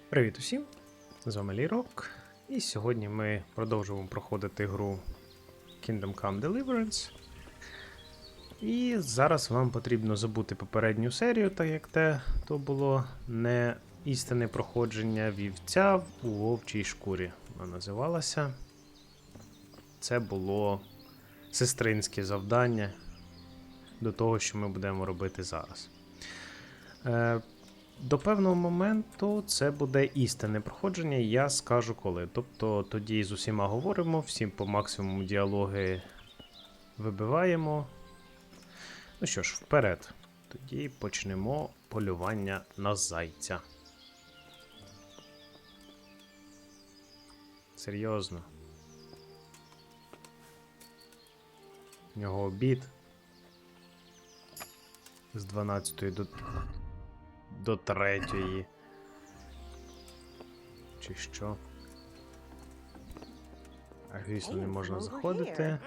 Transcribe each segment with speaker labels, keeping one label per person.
Speaker 1: Привіт усім! З вами Лірок, і сьогодні ми продовжуємо проходити гру Kingdom Come Deliverance. І зараз вам потрібно забути попередню серію, так як то було не істинне проходження вівця у вовчій шкурі. Вона називалася. Це було сестринське завдання до того, що ми будемо робити зараз. До певного моменту це буде істинне проходження, я скажу коли. Тобто тоді з усіма говоримо, всім по максимуму діалоги вибиваємо. Ну що ж, вперед. Тоді почнемо полювання на зайця. Серйозно. У нього обід. З 12 до 3. Чи що? А звісно, не можна заходити.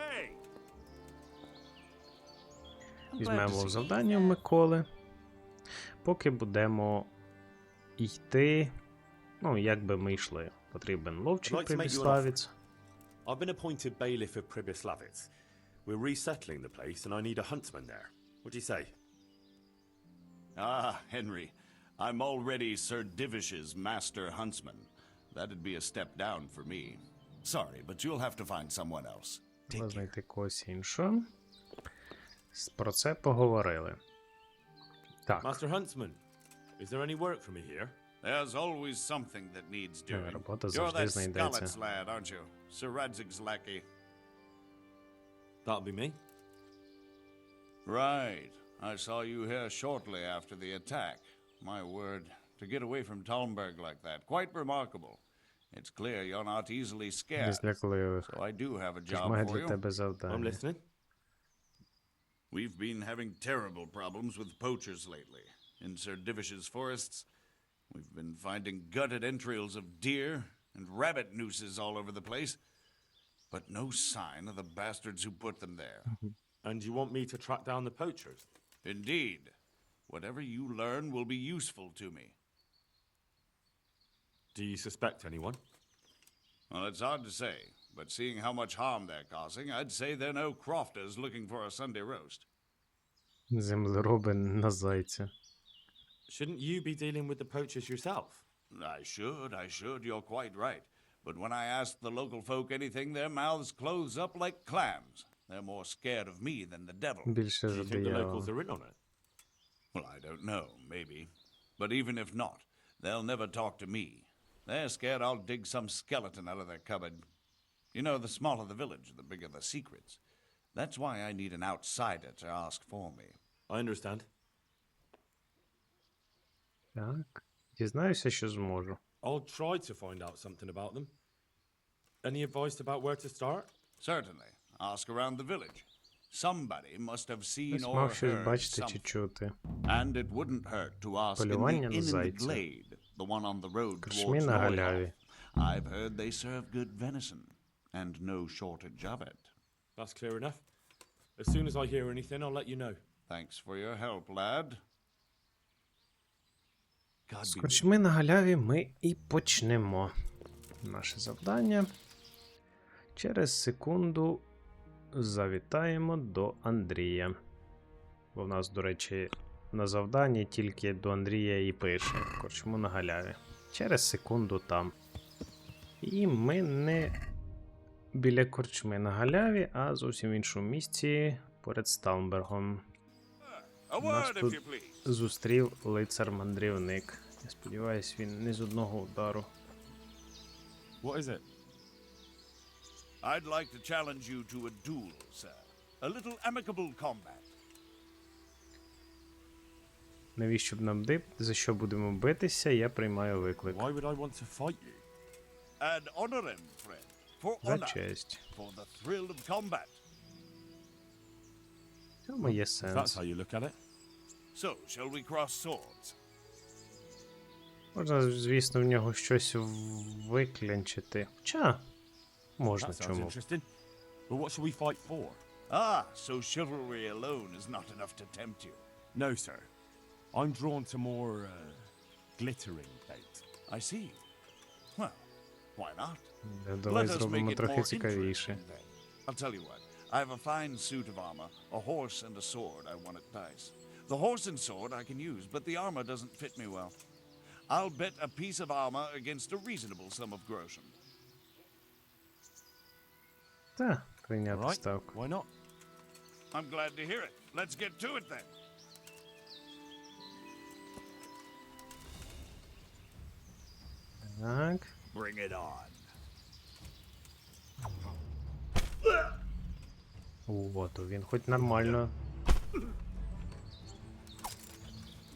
Speaker 1: Візьмемо завдання в Миколи. Поки будемо йти, ну, як би ми йшли. Потрібен ловчий Прибіславець.
Speaker 2: I've been appointed bailiff of Pribyslavitz. We're resettling the place and I need a huntsman there. What do you say?
Speaker 3: Ah, Henry. I'm already Sir Divish's master huntsman. That'd be a step down for me. Sorry, but you'll have to find someone else.
Speaker 1: Треба знайти когось іншого. Про це поговорили. Так.
Speaker 2: Master huntsman, is there any work for me here?
Speaker 3: There's always something that needs doing.
Speaker 1: Робота
Speaker 3: You're
Speaker 1: завжди
Speaker 3: that
Speaker 1: знайдеться.
Speaker 3: Skalitz lad, aren't you? Sir Radzig's lackey.
Speaker 2: That'll be me.
Speaker 3: Right. I saw you here shortly after the attack. My word, to get away from Talmberg like that, quite remarkable. It's clear you're not easily scared. So I do have a job for you.
Speaker 2: I'm listening.
Speaker 3: We've been having terrible problems with poachers lately. In Sir Divish's forests, we've been finding gutted entrails of deer and rabbit nooses all over the place, but no sign of the bastards who put them there.
Speaker 2: And you want me to track down the poachers?
Speaker 3: Indeed. Whatever you learn will be useful to me.
Speaker 2: Do you suspect anyone?
Speaker 3: Well, it's hard to say, but seeing how much harm they're causing, I'd say they're no crofters looking for a Sunday roast.
Speaker 1: Землероби на зайця.
Speaker 2: Shouldn't you be dealing with the poachers yourself?
Speaker 3: I should, you're quite right. But when I ask the local folk anything, their mouths close up like clams. They're more scared of me than the devil.
Speaker 1: Більше
Speaker 2: Do you
Speaker 1: за
Speaker 2: think the
Speaker 1: диявола.
Speaker 2: locals are in on it?
Speaker 3: Well, I don't know, maybe. But even if not, they'll never talk to me. They're scared I'll dig some skeleton out of their cupboard. You know, the smaller the village, the bigger the secrets. That's why I need an outsider to ask for me.
Speaker 2: I understand.
Speaker 1: Так. Дізнаюся, що зможу.
Speaker 2: I'll try to find out something about them. Any advice about where to start?
Speaker 3: Certainly. Ask around the village. Somebody must have seen
Speaker 1: Хтось
Speaker 3: or
Speaker 1: мав щось
Speaker 3: heard
Speaker 1: бачити чи
Speaker 3: something.
Speaker 1: чути.
Speaker 3: And it wouldn't hurt to ask in the
Speaker 1: Полювання
Speaker 3: inn
Speaker 1: на
Speaker 3: in the
Speaker 1: зайця.
Speaker 3: glade, the one on the road
Speaker 1: Корчмі
Speaker 3: towards
Speaker 1: на
Speaker 3: Neuhof.
Speaker 1: галяві.
Speaker 3: I've heard they serve good venison, and no shortage of it.
Speaker 2: That's clear enough. As soon as I hear anything, I'll let you know.
Speaker 3: Thanks for your help, lad. God
Speaker 1: З
Speaker 3: be with you.
Speaker 1: корчми на галяві ми і почнемо наше завдання. Через секунду завітаємо до Андрія. Бо в нас, до речі, на завданні тільки до Андрія і пише корчму на галяві. Через секунду там. І ми не біля корчми на галяві, а зовсім в іншому місці поряд Сталнбергом.
Speaker 3: A
Speaker 1: Нас
Speaker 3: word, if
Speaker 1: тут
Speaker 3: you please.
Speaker 1: зустрів лицар-мандрівник. Я сподіваюсь, він не з одного удару.
Speaker 2: What is it?
Speaker 3: I'd like to challenge you to a duel, sir. A little amicable combat.
Speaker 1: Навіщо б нам за що будемо битися, я приймаю виклик.
Speaker 2: Why would I want to fight you?
Speaker 3: Ad honorem, friend. For
Speaker 1: За
Speaker 3: honor.
Speaker 1: честь.
Speaker 3: For the thrill of combat.
Speaker 1: В цьому є
Speaker 2: If that's
Speaker 1: сенс.
Speaker 2: how you look at it.
Speaker 3: So, shall we cross swords?
Speaker 1: Можна, звісно, в нього щось виклянчити. Хоча, можна
Speaker 2: That sounds
Speaker 1: чому.
Speaker 2: interesting. But what should we fight for?
Speaker 3: Ah, so chivalry alone is not enough to tempt you.
Speaker 2: No, sir. I'm drawn to more, glittering fate.
Speaker 3: I see. Well, why not?
Speaker 1: Давай
Speaker 3: Let us make
Speaker 1: зробимо
Speaker 3: it
Speaker 1: трохи
Speaker 3: more
Speaker 1: цікавіше.
Speaker 3: interesting then. I'll tell you what. I have a fine suit of armor, a horse and a sword I won at dice. The horse and sword I can use, but the armor doesn't fit me well. I'll bet a piece of armor against a reasonable sum of groschen.
Speaker 1: Та, прийняти
Speaker 2: Right?
Speaker 1: ставку.
Speaker 2: Why not?
Speaker 3: I'm glad to hear it. Let's get to it then.
Speaker 1: Так.
Speaker 3: Bring it on.
Speaker 1: О, то він хоч нормально.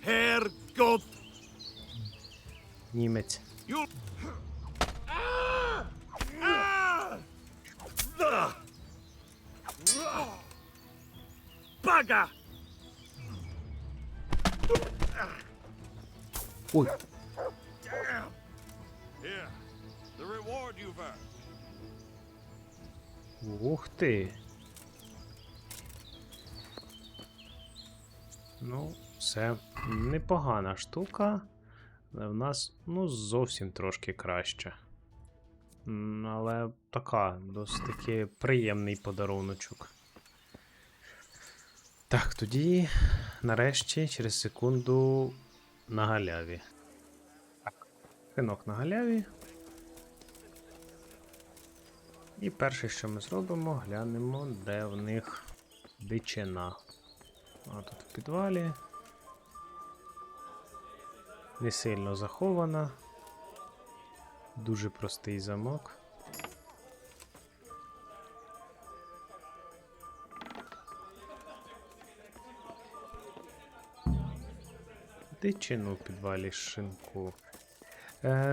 Speaker 3: Herrgott!
Speaker 1: Німець.
Speaker 3: You... Bugger!
Speaker 1: Ой,
Speaker 3: Here, the reward you've earned.
Speaker 1: ух ти. Ну, це непогана штука. Але в нас, ну, зовсім трошки краще. Але така, досить таки приємний подаруночок. Так, тоді, нарешті, через секунду на галяві. Так, пинок на галяві. І перше, що ми зробимо, глянемо, де в них дичина. А тут в підвалі. Не сильно захована. Дуже простий замок. Дичину в підвалі шинку.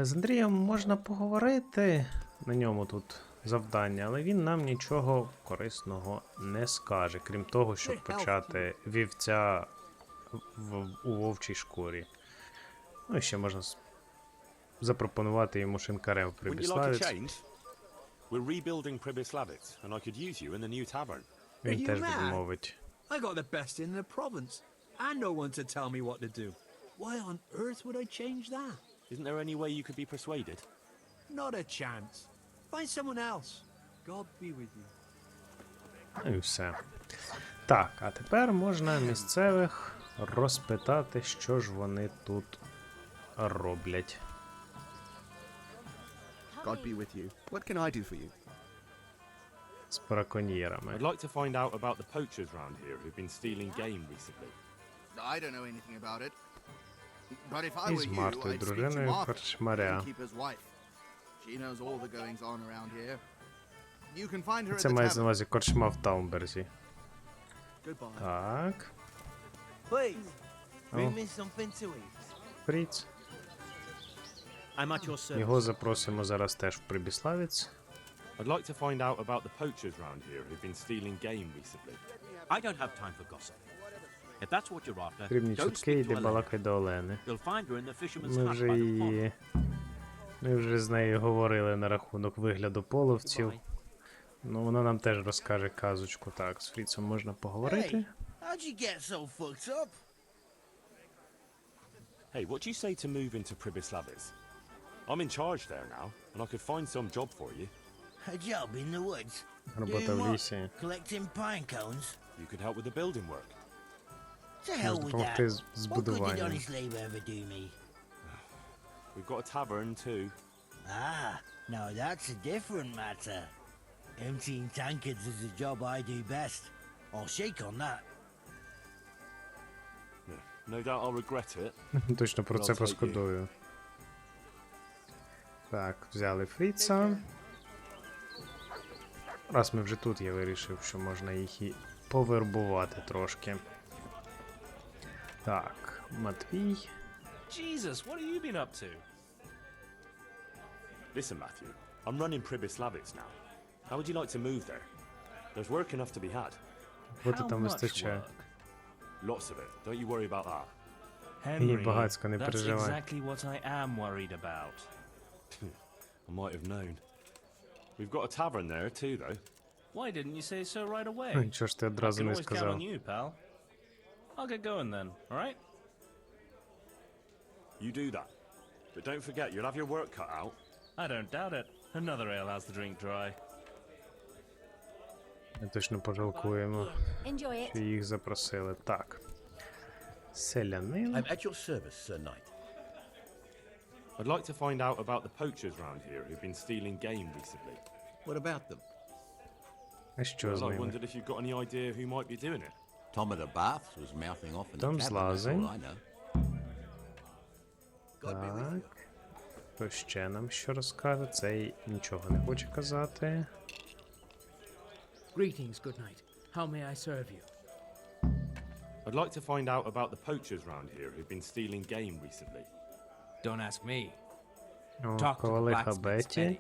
Speaker 1: З Андрієм можна поговорити. На ньому тут завдання, але він нам нічого корисного не скаже, крім того, щоб почати вівця у вовчій шкурі. Ну і ще можна запропонувати йому шинкарем в
Speaker 2: Wouldn't you like a
Speaker 1: Прибіславець.
Speaker 2: change? We're rebuilding Pribyslavitz, and I could use you in the new tavern.
Speaker 1: Він
Speaker 4: you
Speaker 1: теж
Speaker 4: mad?
Speaker 1: відмовить.
Speaker 4: I got the best in the province, and no one to tell me what to do. Why on earth would I change that?
Speaker 2: Isn't there any way you could be persuaded?
Speaker 4: Not a chance. Find someone else. God be with you.
Speaker 1: Ну і все. Так, а тепер можна місцевих розпитати, що ж вони тут роблять.
Speaker 5: God be with you. What can I do for you?
Speaker 1: З браконьєрами.
Speaker 2: I'd like to find out about the poachers round here who've been stealing game recently.
Speaker 5: I don't know anything about it. But if I
Speaker 1: І
Speaker 5: were
Speaker 1: з
Speaker 5: you,
Speaker 1: Мартою,
Speaker 5: I'd speak to
Speaker 1: дружиною
Speaker 5: Martha,
Speaker 1: корчмаря.
Speaker 5: the innkeeper's wife. She knows all the goings on around here. You can find her at
Speaker 1: Це
Speaker 5: the
Speaker 1: мається на
Speaker 5: tavern.
Speaker 1: увазі корчма в Таунберзі.
Speaker 5: Goodbye.
Speaker 1: Так.
Speaker 6: Please, bring
Speaker 1: Oh.
Speaker 6: me something to eat.
Speaker 1: Фріц.
Speaker 4: I'm at your service.
Speaker 1: Його запросимо зараз теж в Прибіславець.
Speaker 2: I'd like to find out about the poachers round here who've been stealing game recently.
Speaker 7: I don't have time for gossip. If that's what you're after,
Speaker 1: Дрібні
Speaker 7: don't
Speaker 1: чутки,
Speaker 7: speak to
Speaker 1: йди
Speaker 7: Elena.
Speaker 1: балакай до Олени.
Speaker 7: You'll find her in the fisherman's
Speaker 1: Ми
Speaker 7: hut
Speaker 1: вже
Speaker 7: by the pond.
Speaker 1: її... Ми вже з нею говорили на рахунок вигляду половців.
Speaker 7: Goodbye.
Speaker 1: Ну, вона нам теж розкаже казочку. Так, з Фріцем можна поговорити.
Speaker 6: Hey, how'd you get so fucked up?
Speaker 2: Hey, what do you say to move into Pribyslavitz? I'm in charge there now, and I could find some job for you.
Speaker 6: A job in the woods?
Speaker 1: Робота
Speaker 6: Doing
Speaker 1: в
Speaker 6: what?
Speaker 1: лісі.
Speaker 6: Collecting pine cones?
Speaker 2: You could help with the building work.
Speaker 6: To hell
Speaker 1: Можна
Speaker 6: with
Speaker 1: допомогти
Speaker 6: that.
Speaker 1: з
Speaker 6: What good did
Speaker 1: будуванням.
Speaker 6: honest labour ever do me?
Speaker 2: We've got a tavern too.
Speaker 6: Ah, now that's a different matter. Emptying tankards is a job I do best. I'll shake on that.
Speaker 2: No doubt I'll regret it.
Speaker 1: Точно про це пошкодую. Так, взяли Фріца. Раз ми вже тут, я вирішив, що можна їх і повербувати трошки. Так, Матвій.
Speaker 8: Jesus, what have you been up to?
Speaker 2: Listen, Matthew, I'm running Pribyslavitz now. How would you like to move there? There's work enough to be had.
Speaker 1: Роботи
Speaker 8: How
Speaker 1: там
Speaker 8: much
Speaker 1: вистачає.
Speaker 8: work?
Speaker 2: Lots of it. Don't you worry about that.
Speaker 8: Henry,
Speaker 1: багацько, не
Speaker 8: that's
Speaker 1: переживай.
Speaker 8: exactly what I am worried about.
Speaker 2: I might have known. We've got a tavern there too, though.
Speaker 8: Why didn't you say so right away?
Speaker 1: Чого ж ти
Speaker 8: I
Speaker 1: одразу
Speaker 8: can
Speaker 1: не
Speaker 8: always count
Speaker 1: сказав?
Speaker 8: on you, pal. I'll get going then, alright?
Speaker 2: You do that. But don't forget, you'll have your work cut out.
Speaker 8: I don't doubt it. Another ale has the drink dry.
Speaker 1: Ми точно пожалкуємо,
Speaker 9: Enjoy
Speaker 1: що
Speaker 9: it.
Speaker 1: їх запросили. Так. Селянин.
Speaker 7: I'm at your service, Sir Knight.
Speaker 2: I'd like to find out about the poachers round here who've been stealing game recently.
Speaker 10: What about them?
Speaker 1: А що з
Speaker 2: Well, I
Speaker 1: ними?
Speaker 2: wondered if you've got any idea who might be doing it.
Speaker 3: Tom of the Baths was mouthing off in the
Speaker 1: Tom
Speaker 3: cabin, that's
Speaker 1: zlazeń.
Speaker 3: all I know.
Speaker 10: God be with you.
Speaker 1: Так. Хто ще нам що розкаже? Цей нічого не хоче казати.
Speaker 11: Greetings, good night. How may I serve you?
Speaker 2: I'd like to find out about the poachers round here who've been stealing game recently.
Speaker 11: Don't ask me.
Speaker 1: О,
Speaker 11: Talk to the
Speaker 1: ковалиха
Speaker 11: blacksmith's
Speaker 1: Бетті.
Speaker 11: Betty.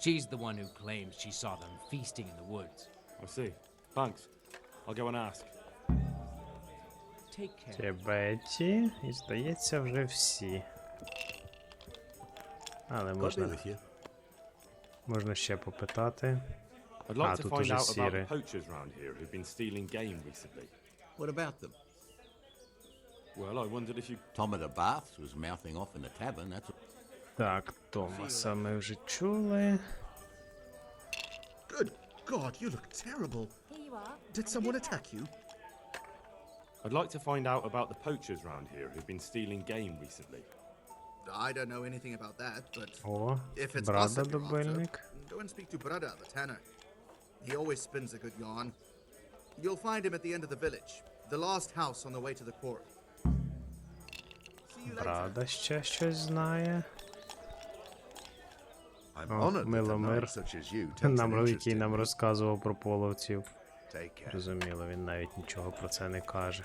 Speaker 11: She's the one who claims she saw them feasting in the woods.
Speaker 2: I see. Thanks. I'll go and ask.
Speaker 11: Take care.
Speaker 1: Це Бетті. І здається вже всі. Але
Speaker 10: God be
Speaker 1: можна,
Speaker 10: with you.
Speaker 1: можна ще попитати.
Speaker 2: I'd like
Speaker 1: Ah,
Speaker 2: to
Speaker 1: тут
Speaker 2: find
Speaker 1: уже
Speaker 2: out about the
Speaker 1: сіре.
Speaker 2: poachers round here who've been stealing game recently.
Speaker 10: What about them?
Speaker 2: Well, I wondered if you...
Speaker 3: Tom of the Baths was mouthing off in the tavern, that's all.
Speaker 1: Так, Томаса ми вже чули.
Speaker 10: Good God, you look terrible.
Speaker 9: Here you are.
Speaker 10: Did someone attack you?
Speaker 2: I'd like to find out about the poachers round here who've been stealing game recently.
Speaker 5: I don't know anything about that, but
Speaker 1: О,
Speaker 5: if it's us
Speaker 1: Брада
Speaker 5: that you're after,
Speaker 1: добильник.
Speaker 5: go and speak to Brada, the tanner. He always spins a good yarn. You'll find him at the end of the village, the last house on the way to the quarry. See you later.
Speaker 1: Брада ще щось знає.
Speaker 10: I'm
Speaker 1: Oh,
Speaker 10: honored that a
Speaker 1: Миломир.
Speaker 10: knight such as you takes an
Speaker 1: Нам,
Speaker 10: interest
Speaker 1: який
Speaker 10: in
Speaker 1: нам
Speaker 10: me.
Speaker 1: розказував про половців.
Speaker 10: Take care.
Speaker 1: Зрозуміло, він навіть нічого про це не каже.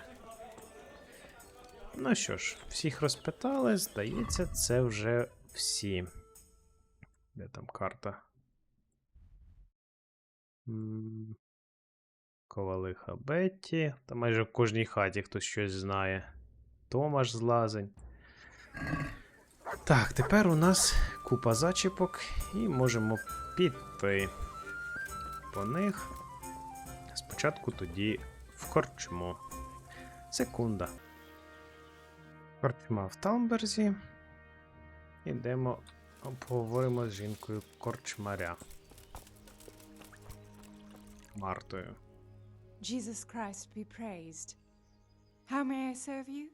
Speaker 1: Ну що ж, всіх розпитали, здається, це вже всі. Де там карта? Ковалиха Бетті. Та майже в кожній хаті хтось щось знає. Томаш злазень. Так, тепер у нас купа зачіпок і можемо піти по них. Спочатку тоді в корчму. Секунда. Корчма в Талмберзі. Ідемо, поговоримо з жінкою корчмаря. Мартою.
Speaker 12: Jesus Christ be praised. How may I serve you?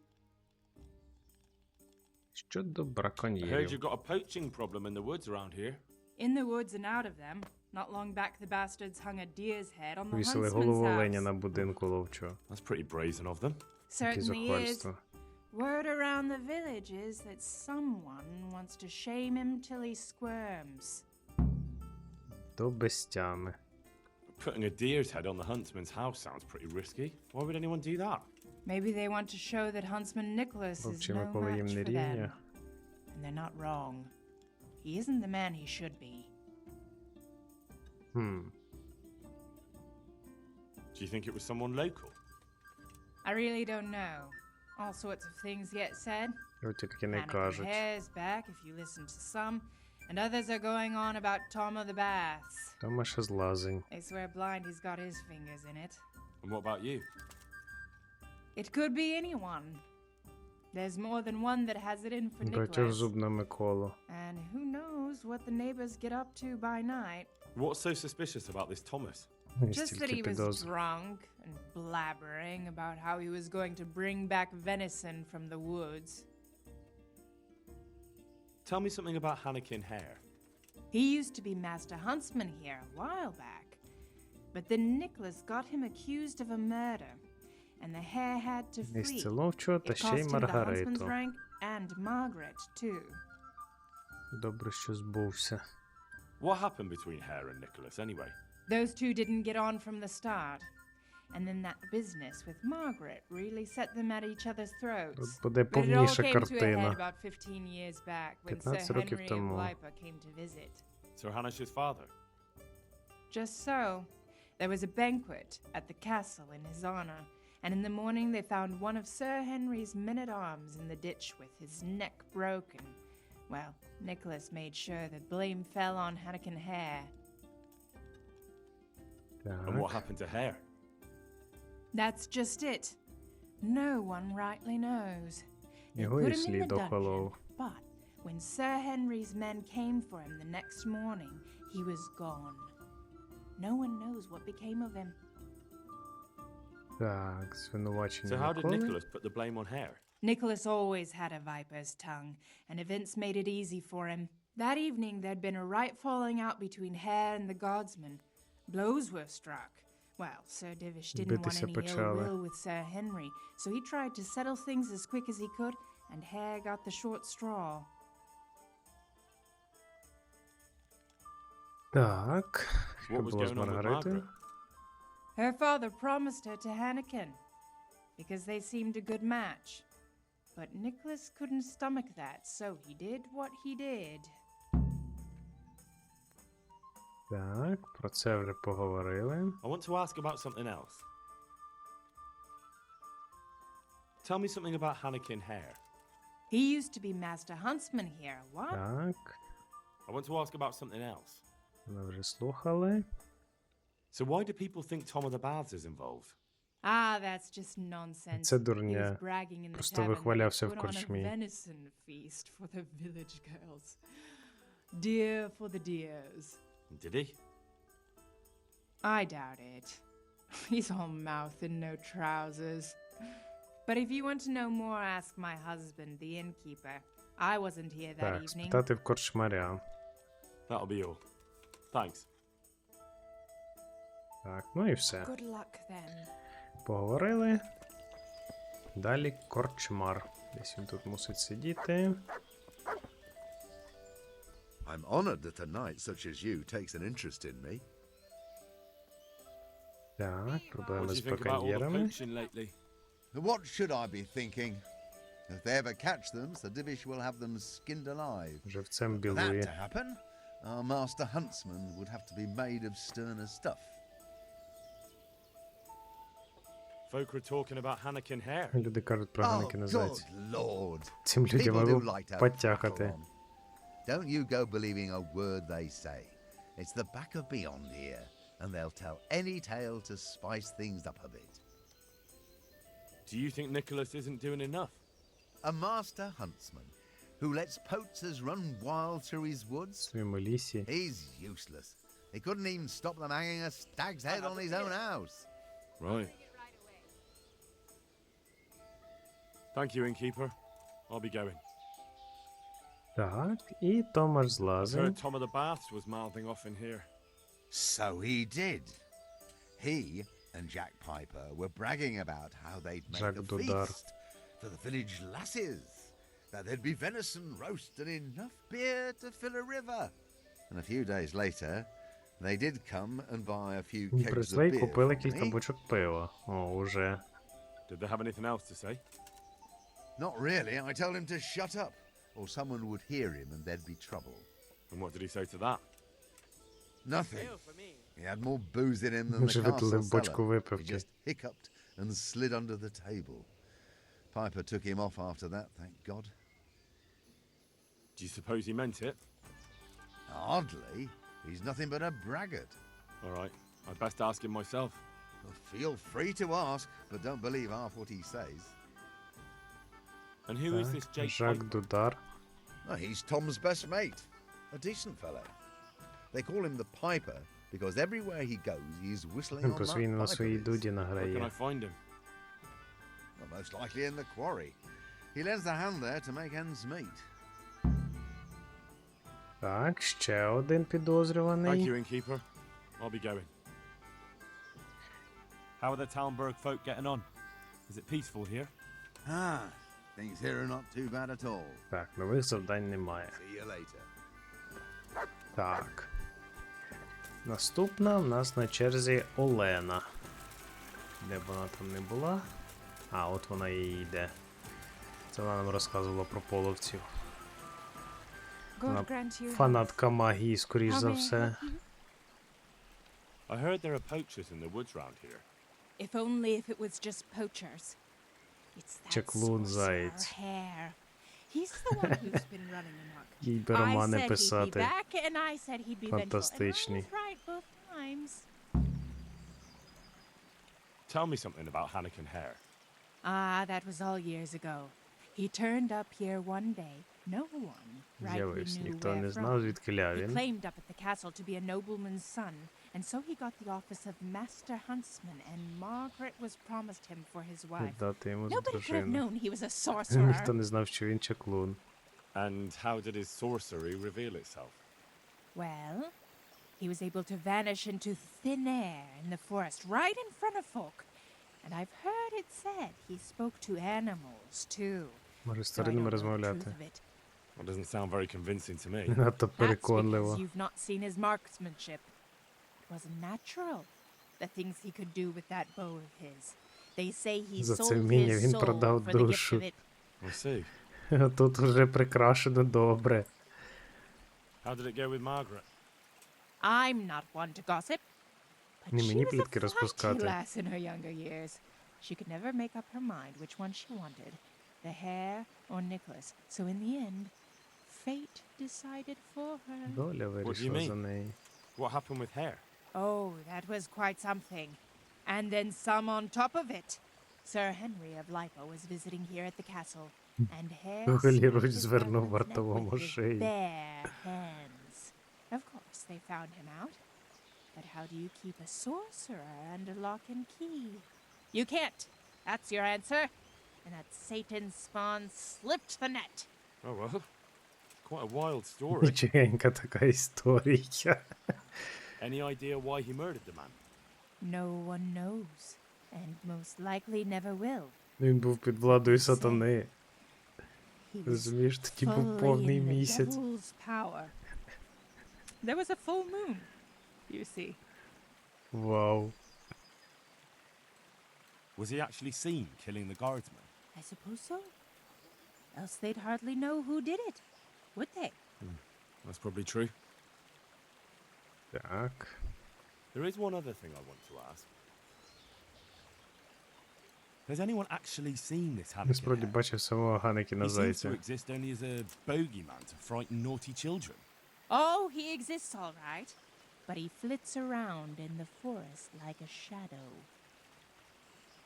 Speaker 1: Щодо
Speaker 2: I heard
Speaker 1: браконьєрів.
Speaker 2: you've got a poaching problem in the woods around here.
Speaker 12: In the woods and out of them. Not long back the bastards hung a deer's head on the
Speaker 1: Вісили
Speaker 12: huntsman's
Speaker 1: голову оленя
Speaker 12: house.
Speaker 1: на будинку ловчого.
Speaker 2: That's pretty brazen of them.
Speaker 1: Яке
Speaker 12: Certainly is.
Speaker 1: зухвальство.
Speaker 12: Word around the village is that someone wants to shame him till he squirms.
Speaker 1: До безтями.
Speaker 2: Putting a deer's head on the huntsman's house sounds pretty risky. Why would anyone do that?
Speaker 12: Maybe they want to show that Huntsman Nicholas is
Speaker 1: Вовчі
Speaker 12: no
Speaker 1: Миколи їм
Speaker 12: match
Speaker 1: не
Speaker 12: for them.
Speaker 1: рівня.
Speaker 12: And they're not wrong. He isn't the man he should be.
Speaker 2: Do you think it was someone local?
Speaker 12: I really don't know. All sorts of things get said.
Speaker 1: Його тільки не
Speaker 12: Panic
Speaker 1: кажуть.
Speaker 12: hair's back if you listen to some, and others are going on about Tom of the Baths.
Speaker 1: Томаш злазень.
Speaker 12: They swear blind he's got his fingers in it.
Speaker 2: And what about you?
Speaker 12: It could be anyone. There's more than one that has it in for
Speaker 1: Батьов
Speaker 12: Nicholas.
Speaker 1: зуб на Миколу.
Speaker 12: And who knows what the neighbors get up to by night.
Speaker 2: What's so suspicious about this Thomas?
Speaker 12: Just that he was drunk and blabbering about how he was going to bring back venison from the woods.
Speaker 2: Tell me something about Hannekin Hare.
Speaker 12: He used to be master huntsman here a while back, but then Nicholas got him accused of a murder, and the hare had to flee.
Speaker 1: Місце ловчого та
Speaker 12: It
Speaker 1: ще й
Speaker 12: cost him the huntsman's
Speaker 1: Маргариту.
Speaker 12: rank and Margaret too.
Speaker 1: Добре, що збувся.
Speaker 2: What happened between Hare and Nicholas anyway?
Speaker 12: Those two didn't get on from the start. And then that business with Margaret really set them at each other's throats.
Speaker 1: Тут буде
Speaker 12: But it all
Speaker 1: повніша
Speaker 12: came to a head
Speaker 1: картина.
Speaker 12: about 15 years back when
Speaker 1: 15
Speaker 12: Sir
Speaker 1: років
Speaker 12: Henry of
Speaker 1: тому.
Speaker 12: Lipa came to visit.
Speaker 2: Sir Hanish's father?
Speaker 12: Just so. There was a banquet at the castle in his honor, and in the morning they found one of Sir Henry's men-at-arms in the ditch with his neck broken. Well, Nicholas made sure the blame fell on Hannekin Hare.
Speaker 2: And what happened to Hare?
Speaker 12: That's just it. No one rightly knows. They
Speaker 1: Його
Speaker 12: put
Speaker 1: і
Speaker 12: him in the
Speaker 1: слід
Speaker 12: dungeon,
Speaker 1: охолов.
Speaker 12: but when when Sir Henry's men came for him the next morning, he was gone. No one knows what became of him.
Speaker 1: Так, звинувачення
Speaker 2: So how did
Speaker 1: Миколи.
Speaker 2: Nicholas put the blame on Hare?
Speaker 12: Nicholas always had a viper's tongue, and events made it easy for him. That evening there'd been a right falling out between Hare and the guardsmen. Blows were struck. Well, Sir Divish didn't want
Speaker 1: Битися
Speaker 12: any ill
Speaker 1: почали.
Speaker 12: will with Sir Henry, so he tried to settle things as quick as he could, and Hare got the short straw.
Speaker 1: Так,
Speaker 2: What
Speaker 1: що
Speaker 2: was
Speaker 1: було з
Speaker 2: going on with
Speaker 1: Маргаритою?
Speaker 2: Margaret?
Speaker 12: Her father promised her to Hannikin, because they seemed a good match. But Nicholas couldn't stomach that, so he did what he did.
Speaker 1: Так, про це вже поговорили.
Speaker 2: I want to ask about something else. Tell me something about Hannikin Hare.
Speaker 12: He used to be Master Huntsman here, what?
Speaker 1: Так,
Speaker 2: I want to ask about something else.
Speaker 1: ми вже слухали.
Speaker 2: So why do people think Tom of the Baths is involved?
Speaker 12: Ah, that's just nonsense.
Speaker 1: Це
Speaker 12: He was
Speaker 1: дурня.
Speaker 12: bragging in the
Speaker 1: Просто
Speaker 12: tavern that he
Speaker 1: вихвалявся в
Speaker 12: put on a
Speaker 1: корчмі.
Speaker 12: venison feast for the village girls. Deer for the deers.
Speaker 2: Did he?
Speaker 12: I doubt it. He's all mouth and no trousers. But if you want to know more, ask my husband, the innkeeper. I wasn't here that
Speaker 1: Так,
Speaker 12: evening.
Speaker 1: спитати в корчмаря.
Speaker 2: That'll be all. Thanks.
Speaker 1: Так, ну і все.
Speaker 12: Good luck then.
Speaker 1: Поговорили. Далі корчмар. Десь він тут мусить сидіти.
Speaker 10: I'm honored that a knight such as you takes an interest in me.
Speaker 1: Так,
Speaker 2: What
Speaker 1: проблеми
Speaker 2: do
Speaker 1: з
Speaker 2: you think about all the
Speaker 1: браконьєрами.
Speaker 2: poaching lately?
Speaker 9: What should I be thinking? If they ever catch them, Sir Divish will have them skinned alive.
Speaker 1: Живцем
Speaker 9: For that to
Speaker 1: білує.
Speaker 9: happen, our master huntsman would have to be made of sterner stuff.
Speaker 2: Folk are talking about Hannikin Hare.
Speaker 1: Люди кажуть про
Speaker 9: Oh,
Speaker 1: Ганнікіна Зайця.
Speaker 9: good lord.
Speaker 1: Цим людям
Speaker 9: People do
Speaker 1: аби
Speaker 9: like to have
Speaker 1: потякати.
Speaker 9: prattle on. Don't you go believing a word they say. It's the back of beyond here, and they'll tell any tale to spice things up a bit.
Speaker 2: Do you think Nicholas isn't doing enough?
Speaker 9: A master huntsman who lets poachers run wild through his woods?
Speaker 1: В своєму лісі.
Speaker 9: He's useless. He couldn't even stop them hanging a stag's head on his own house.
Speaker 2: Right. Thank you, innkeeper. I'll be going.
Speaker 1: Так, і Томаш
Speaker 2: I
Speaker 1: злазить.
Speaker 2: heard Tom of the Baths was mouthing off in here.
Speaker 9: So he did. He and Jack Piper were bragging about how they'd make
Speaker 1: Jack
Speaker 9: a
Speaker 1: Dodar.
Speaker 9: feast for the village lasses, that there'd be venison roast and enough beer to fill a river. And a few days later, they did come and buy a few kegs of
Speaker 1: Прийшли і
Speaker 9: beer
Speaker 1: купили
Speaker 9: from
Speaker 1: кілька
Speaker 9: me.
Speaker 1: бочок пива. О, уже.
Speaker 2: Did they have anything else to say?
Speaker 9: Not really. I told him to shut up, or someone would hear him and there'd be trouble.
Speaker 2: And what did he say to that?
Speaker 9: Nothing. He had more booze in him than the
Speaker 1: Вже
Speaker 9: castle
Speaker 1: видали бочку
Speaker 9: cellar. He
Speaker 1: випивки.
Speaker 9: just hiccuped and slid under the table. Piper took him off after that, thank God.
Speaker 2: Do you suppose he meant it?
Speaker 9: Hardly. He's nothing but a braggart.
Speaker 2: All right. I'd best ask him myself.
Speaker 9: Well, feel free to ask, but don't believe half what he says.
Speaker 2: And who is this
Speaker 1: Так,
Speaker 2: Jake
Speaker 1: Жак
Speaker 2: Piper?
Speaker 1: Дудар.
Speaker 9: Oh, he's Tom's best mate. A decent fellow. They call him the Piper because everywhere he goes, he's whistling on
Speaker 1: Бо
Speaker 9: that
Speaker 1: він на
Speaker 9: piper
Speaker 1: своїй
Speaker 9: is.
Speaker 1: дуді
Speaker 2: Where can I
Speaker 1: награє.
Speaker 2: find him?
Speaker 9: Well, most likely in the quarry. He lends a hand there to make ends meet.
Speaker 1: Так, ще один
Speaker 2: Thank
Speaker 1: підозрюваний.
Speaker 2: you, innkeeper. I'll be going. How are the Talmberg folk getting on? Is it peaceful here?
Speaker 9: Ah, things here are not too bad at all.
Speaker 1: Так, нових завдань немає.
Speaker 9: See you later.
Speaker 1: Так. Наступна в нас на черзі Олена. Де б вона там не була? А, от вона і йде. Це вона нам розказувала про половців. Вона
Speaker 12: God grant you
Speaker 1: фанатка магії, скоріш
Speaker 12: How
Speaker 1: за
Speaker 12: may I
Speaker 1: все.
Speaker 12: help you?
Speaker 2: I heard there are poachers in the woods round here.
Speaker 12: If only if it was just poachers. It's that
Speaker 1: Чаклун
Speaker 12: sorcerer
Speaker 1: Зайць.
Speaker 12: Hare. He's the one who's been running amok.
Speaker 1: Їй би
Speaker 12: I
Speaker 1: романи
Speaker 12: said he'd be
Speaker 1: писати.
Speaker 12: back, and I said he'd be vengeful. And I
Speaker 1: Фантастичні.
Speaker 12: was right both times.
Speaker 2: Tell me something about Hannikin Hare.
Speaker 12: Ah, that was all years ago. He turned up here one day. No one,
Speaker 1: з'явився.
Speaker 12: knew
Speaker 1: Ніхто
Speaker 12: where
Speaker 1: не
Speaker 12: from.
Speaker 1: знав, звідкиля
Speaker 12: He
Speaker 1: він.
Speaker 12: claimed up at the castle to be a nobleman's son, and so he got the office of Master Huntsman, and Margaret was promised him for his wife.
Speaker 1: Дати йому за
Speaker 12: Nobody could have
Speaker 1: дружину.
Speaker 12: known he was a
Speaker 1: Ніхто
Speaker 12: sorcerer.
Speaker 1: не знав, що він чаклун.
Speaker 2: And how did his sorcery reveal itself?
Speaker 12: Well, he was able to vanish into thin air in the forest right in front of folk. And I've heard it said he spoke to animals too.
Speaker 1: Може, з
Speaker 12: So I don't
Speaker 1: тваринами
Speaker 12: know the truth
Speaker 1: розмовляти.
Speaker 12: of it.
Speaker 2: That doesn't sound very convincing to me.
Speaker 1: Не надто
Speaker 12: That's because
Speaker 1: переконливо.
Speaker 12: you've not seen his marksmanship. It wasn't natural, the things he could do with that bow of his. They say he
Speaker 1: За це
Speaker 12: sold
Speaker 1: вміння
Speaker 12: his
Speaker 1: він
Speaker 12: soul
Speaker 1: продав
Speaker 12: for the gift
Speaker 1: душу.
Speaker 12: of it.
Speaker 2: I see.
Speaker 1: Тут вже прикрашено добре.
Speaker 2: How did it go with Margaret?
Speaker 12: I'm not one to gossip, but
Speaker 1: Не
Speaker 12: she
Speaker 1: мені
Speaker 12: was a
Speaker 1: плітки
Speaker 12: flighty
Speaker 1: розпускати.
Speaker 12: lass in her younger years. She could never make up her mind which one she wanted, the hair or Nicholas. So in the end, fate decided for her.
Speaker 1: Доля вирішила
Speaker 2: mean?
Speaker 1: за неї.
Speaker 2: What happened with hair?
Speaker 12: Oh, that was quite something. And then some on top of it. Sir Henry of Lipo was visiting here at the castle, and Hare
Speaker 1: Голіруч
Speaker 12: smote his
Speaker 1: звернув
Speaker 12: husband's neck
Speaker 1: вартовому
Speaker 12: with his
Speaker 1: шиї.
Speaker 12: bare hands. Of course, they found him out. But how do you keep a sorcerer under lock and key? You can't. That's your answer. And that Satan's spawn slipped the net.
Speaker 2: Oh well. Quite a wild story.
Speaker 1: Нічогенька така історія.
Speaker 2: Any idea why he murdered the man?
Speaker 12: No one knows, and most likely never will.
Speaker 1: Він був під владою сатани.
Speaker 12: He was
Speaker 1: Розумієш, тоді був
Speaker 12: fully
Speaker 1: повний
Speaker 12: in the
Speaker 1: місяць.
Speaker 12: devil's power. There was a full moon, you see.
Speaker 1: Вау.
Speaker 2: Was he actually seen killing the guardsman?
Speaker 12: I suppose so. Else they'd hardly know who did it, would they?
Speaker 2: That's probably true.
Speaker 1: Так.
Speaker 2: There is one other thing I want to ask. Has anyone actually seen this
Speaker 1: Я
Speaker 2: Hanukkah
Speaker 1: справді
Speaker 2: hare?
Speaker 1: бачив самого Ганекіна
Speaker 2: He seems to
Speaker 1: Зайця.
Speaker 2: exist only as a bogeyman to frighten naughty children.
Speaker 12: Oh, he exists all right. But he flits around in the forest like a shadow.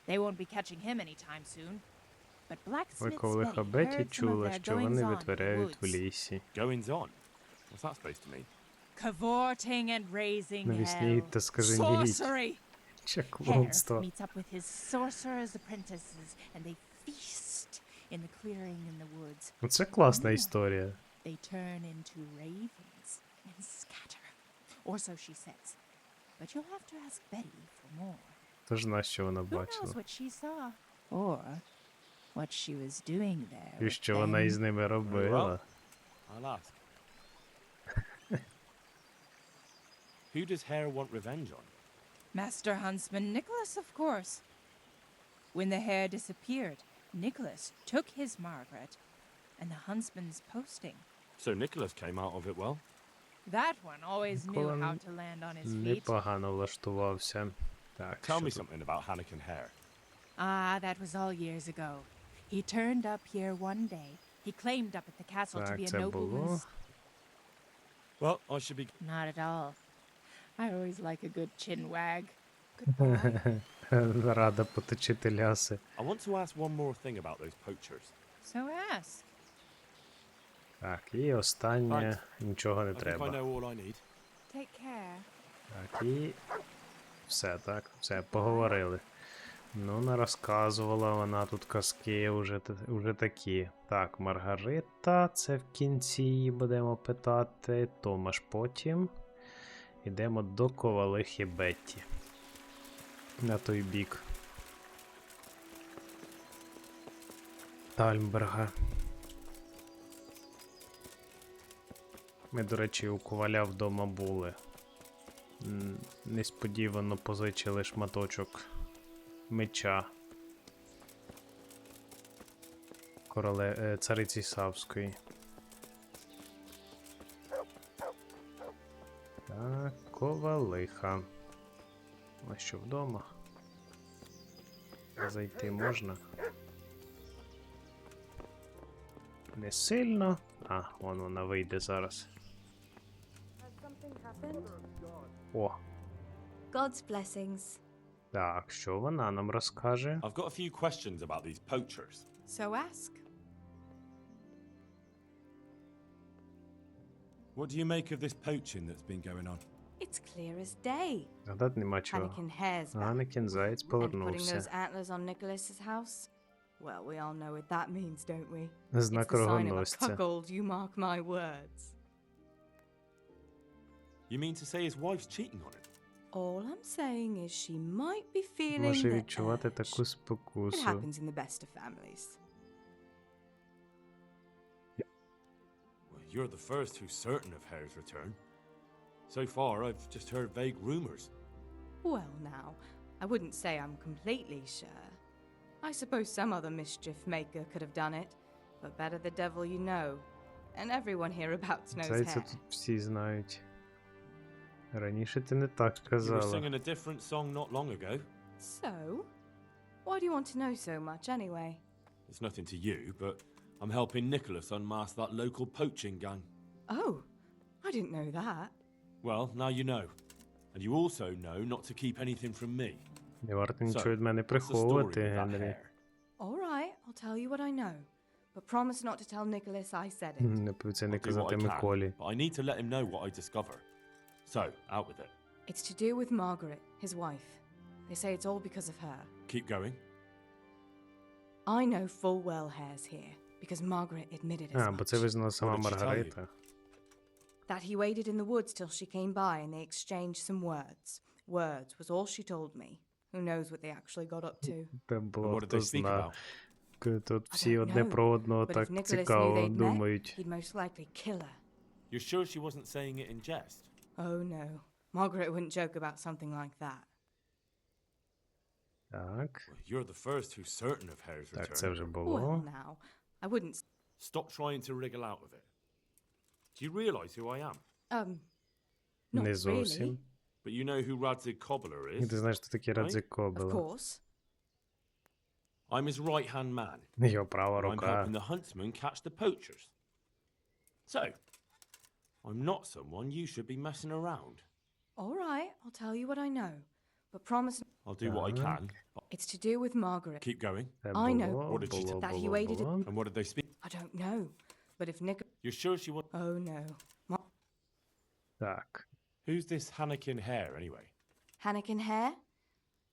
Speaker 12: They won't be catching him anytime soon. But Blacksmith
Speaker 1: Виковлиха
Speaker 12: Betty
Speaker 1: Беті
Speaker 12: heard some of
Speaker 1: чула,
Speaker 12: their
Speaker 1: що вони
Speaker 12: goings-on in the
Speaker 1: витворяють в
Speaker 12: woods.
Speaker 1: лісі.
Speaker 2: Goings on? What's that supposed to mean?
Speaker 12: Cavorting and raising
Speaker 1: Навісніть
Speaker 12: hell.
Speaker 1: та скаженіть.
Speaker 12: Sorcery! Hare
Speaker 1: Чаклунство.
Speaker 12: meets up with his sorcerer's apprentices, and they feast in the clearing in the woods.
Speaker 1: Ну це класна історія.
Speaker 12: They turn into ravens and scatter. Or so she says. But you'll have to ask Betty for more.
Speaker 1: Тож на що вона
Speaker 12: Who knows
Speaker 1: бачила?
Speaker 12: what she saw? Or what she was doing there.
Speaker 1: І
Speaker 12: with
Speaker 1: що вона
Speaker 12: them.
Speaker 1: із ними робила?
Speaker 2: I'll ask. Who does Hare want revenge on?
Speaker 12: Master Huntsman Nicholas, of course. When the hare disappeared, Nicholas took his Margaret and the huntsman's posting.
Speaker 2: So Nicholas came out of it well.
Speaker 12: That one always knew
Speaker 1: Нікола
Speaker 12: how to land on his feet.
Speaker 1: непогано влаштувався. Так,
Speaker 2: Tell me
Speaker 1: що тут?
Speaker 2: something about Hanneken Hare.
Speaker 12: Ah, that was all years ago. He turned up here one day. He claimed up at the castle to
Speaker 1: Так,
Speaker 12: be a
Speaker 1: це було.
Speaker 12: nobleman's...
Speaker 2: Well, I should be...
Speaker 12: Not at all. I always like a good chin wag. Goodbye.
Speaker 1: Рада поточити ляси.
Speaker 2: I want to ask one more thing about those poachers.
Speaker 12: So ask.
Speaker 1: Так, і останнє. Нічого не
Speaker 2: I think I
Speaker 1: треба.
Speaker 2: know all I need.
Speaker 12: Take care.
Speaker 1: Так, і все, так, все, поговорили. Ну, нарозказувала вона тут казки уже такі. Так, Маргарита, це в кінці її будемо питати. Томаш потім. Йдемо до ковалихи Бетті. На той бік. Тальмберга. Ми, до речі, у коваля вдома були. Несподівано позичили шматочок меча цариці Савської. Так, ковалиха. А що вдома? Зайти можна? Не сильно. А, вон вона вийде зараз. О,
Speaker 13: God's blessings.
Speaker 1: так, що вона нам розкаже?
Speaker 2: I've got a few questions about these poachers.
Speaker 12: So ask.
Speaker 2: What do you make of this poaching that's been going on?
Speaker 13: It's clear as day.
Speaker 1: Гадати нема чого.
Speaker 13: Anakin Hare's back.
Speaker 1: Анакін Зайць
Speaker 13: And putting those
Speaker 1: повернувся.
Speaker 13: antlers on Nicholas's house? Well, we all know what that means, don't we?
Speaker 1: Знак
Speaker 13: It's the sign of a
Speaker 1: рогоносця.
Speaker 13: cuckold, you mark my words.
Speaker 2: You mean to say his wife's cheating on him?
Speaker 13: All I'm saying is she might be feeling
Speaker 1: Може
Speaker 13: the
Speaker 1: відчувати
Speaker 13: urge.
Speaker 1: таку
Speaker 13: It
Speaker 1: спокусу.
Speaker 13: happens in the best of families.
Speaker 2: Well, you're the first who's certain of Hare's return. So far, I've just heard vague rumors.
Speaker 13: Well, now, I wouldn't say I'm completely sure. I suppose some other mischief maker could have done it, but better the devil you know. And everyone hereabouts knows
Speaker 1: Зайця
Speaker 13: Hare.
Speaker 1: тут всі знають. Раніше ти не так
Speaker 2: You were
Speaker 1: казала.
Speaker 2: singing a different song not long ago.
Speaker 13: So, why do you want to know so much anyway?
Speaker 2: It's nothing to you, but I'm helping Nicholas unmask that local poaching gang.
Speaker 13: Oh, I didn't know that.
Speaker 2: Well, now you know. And you also know not to keep anything from me.
Speaker 1: Не варто
Speaker 2: So,
Speaker 1: нічого від мене
Speaker 2: what's the story
Speaker 1: приховувати,
Speaker 2: with that
Speaker 1: Генрі.
Speaker 2: Hare?
Speaker 13: All right, I'll tell you what I know. But promise not to tell Nicholas I said it.
Speaker 1: Не про це не
Speaker 2: I'll do what
Speaker 1: казати
Speaker 2: I can,
Speaker 1: Миколі.
Speaker 2: but I need to let him know what I discover. So, out with it.
Speaker 13: It's to do with Margaret, his wife. They say it's all because of her.
Speaker 2: Keep going.
Speaker 13: I know full well Hare's here, because Margaret admitted as
Speaker 1: А, бо це
Speaker 13: much.
Speaker 1: визнала сама
Speaker 2: What did she tell you?
Speaker 1: Маргарита.
Speaker 13: That he waited in the woods till she came by and they exchanged some words. Words was all she told me. Who knows what they actually got up to.
Speaker 1: Та
Speaker 2: And
Speaker 1: було
Speaker 2: what did
Speaker 1: хто
Speaker 2: they speak
Speaker 1: зна.
Speaker 2: about?
Speaker 1: Тут
Speaker 13: I
Speaker 1: всі
Speaker 13: don't
Speaker 1: одне
Speaker 13: know,
Speaker 1: про одного
Speaker 13: but if
Speaker 1: так
Speaker 13: Nicholas knew
Speaker 1: цікаво
Speaker 13: they'd met,
Speaker 1: думають.
Speaker 13: he'd most likely kill her.
Speaker 2: You're sure she wasn't saying it in jest?
Speaker 13: Oh no, Margaret wouldn't joke about something like that.
Speaker 1: Так,
Speaker 2: Well, you're the first who's certain of Hare's
Speaker 1: так, це
Speaker 2: return.
Speaker 1: вже
Speaker 13: Well,
Speaker 1: було.
Speaker 13: now, I wouldn't.
Speaker 2: Stop trying to wriggle out of it. Do you realise who I am?
Speaker 13: Not
Speaker 1: Не
Speaker 13: really.
Speaker 1: зовсім.
Speaker 2: But you know who Radzik Cobbler
Speaker 1: І
Speaker 2: is?
Speaker 1: ти знаєш, хто такий Радзик
Speaker 13: Of
Speaker 1: Кобила.
Speaker 13: course.
Speaker 2: I'm his right-hand man.
Speaker 1: Його права
Speaker 2: I'm
Speaker 1: рука.
Speaker 2: helping the huntsmen catch the poachers. So, I'm not someone you should be messing around.
Speaker 13: All right, I'll tell you what I know. But promise
Speaker 2: I'll do what I can. But
Speaker 13: it's to do with Margaret.
Speaker 2: keep going.
Speaker 1: Це
Speaker 13: I know.
Speaker 1: було,
Speaker 2: What did she
Speaker 1: було,
Speaker 2: tell-
Speaker 13: That he
Speaker 1: було,
Speaker 13: waited
Speaker 1: було.
Speaker 2: And what did they speak?
Speaker 13: I don't know. But if Nick...
Speaker 2: You're sure she was...
Speaker 13: Oh no.
Speaker 1: Так,
Speaker 2: Who's this Hannikin Hare, anyway?
Speaker 13: Hannikin Hare?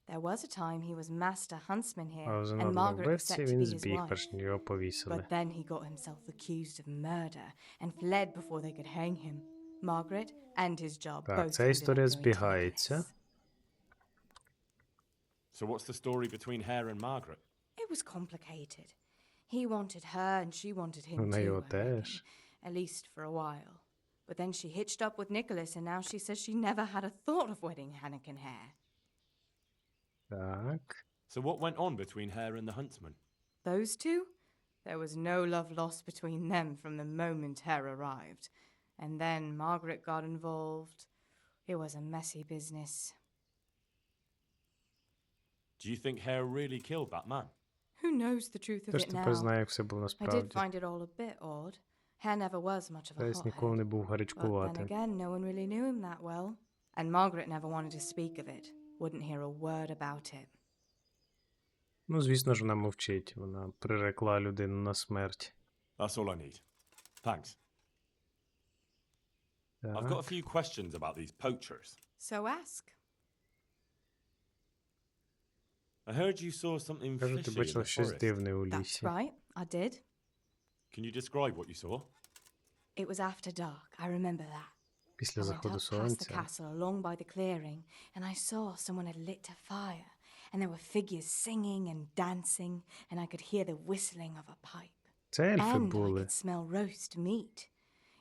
Speaker 13: There was a time he was master huntsman here,
Speaker 1: а за
Speaker 13: and
Speaker 1: народного
Speaker 13: Margaret was
Speaker 1: вбивці
Speaker 13: set to
Speaker 1: він
Speaker 13: be his
Speaker 1: збіг,
Speaker 13: wife.
Speaker 1: перш ніж його повісили.
Speaker 13: But then he got himself accused of murder and fled before they could hang him. Margaret and his job
Speaker 1: Так,
Speaker 13: both
Speaker 1: ця
Speaker 13: ended up
Speaker 1: історія
Speaker 13: going to
Speaker 1: збігається.
Speaker 13: Nicholas.
Speaker 2: So what's the story between Hare and Margaret?
Speaker 13: It was complicated. He wanted her and she wanted him
Speaker 1: Вона
Speaker 13: too,
Speaker 1: його
Speaker 13: I reckon.
Speaker 1: теж.
Speaker 13: At least for a while. But then she hitched up with Nicholas and now she says she never had a thought of wedding Hannikin Hare.
Speaker 1: Так,
Speaker 2: So what went on between Hare and the huntsman?
Speaker 13: Those two? There was no love lost between them from the moment Hare arrived. And then Margaret got involved. It was a messy business.
Speaker 2: Do you think Hare really killed that man?
Speaker 13: Who knows the truth of
Speaker 1: теж
Speaker 13: it
Speaker 1: тепер
Speaker 13: now?
Speaker 1: знаю, як все було
Speaker 13: I did
Speaker 1: насправді.
Speaker 13: find it all a bit odd. Hare never was much of a
Speaker 1: Десь ніколи не
Speaker 13: hothead.
Speaker 1: був
Speaker 13: But then
Speaker 1: гарячкуватим.
Speaker 13: again, no one really knew him that well. And Margaret never wanted to speak of it. Wouldn't hear a word about it.
Speaker 1: Ну, звісно ж, вона мовчить. Вона прирекла людину на смерть.
Speaker 2: That's all I need. Thanks. I've got a
Speaker 1: Так,
Speaker 2: few questions about these poachers.
Speaker 13: So ask.
Speaker 2: I heard you saw something
Speaker 1: кажу, ти
Speaker 2: fishy in
Speaker 1: бачила
Speaker 2: the
Speaker 1: щось
Speaker 2: forest.
Speaker 1: дивне у
Speaker 13: That's
Speaker 1: лісі.
Speaker 13: right, I did.
Speaker 2: Can you describe what you saw?
Speaker 13: It was after dark, I remember that.
Speaker 1: Після
Speaker 13: I went
Speaker 1: заходу
Speaker 13: up past the
Speaker 1: сонця.
Speaker 13: castle along by the clearing, and I saw someone had lit a fire, and there were figures singing and dancing, and I could hear the whistling of a pipe.
Speaker 1: Це ельфи
Speaker 13: And I
Speaker 1: були.
Speaker 13: could smell roast meat.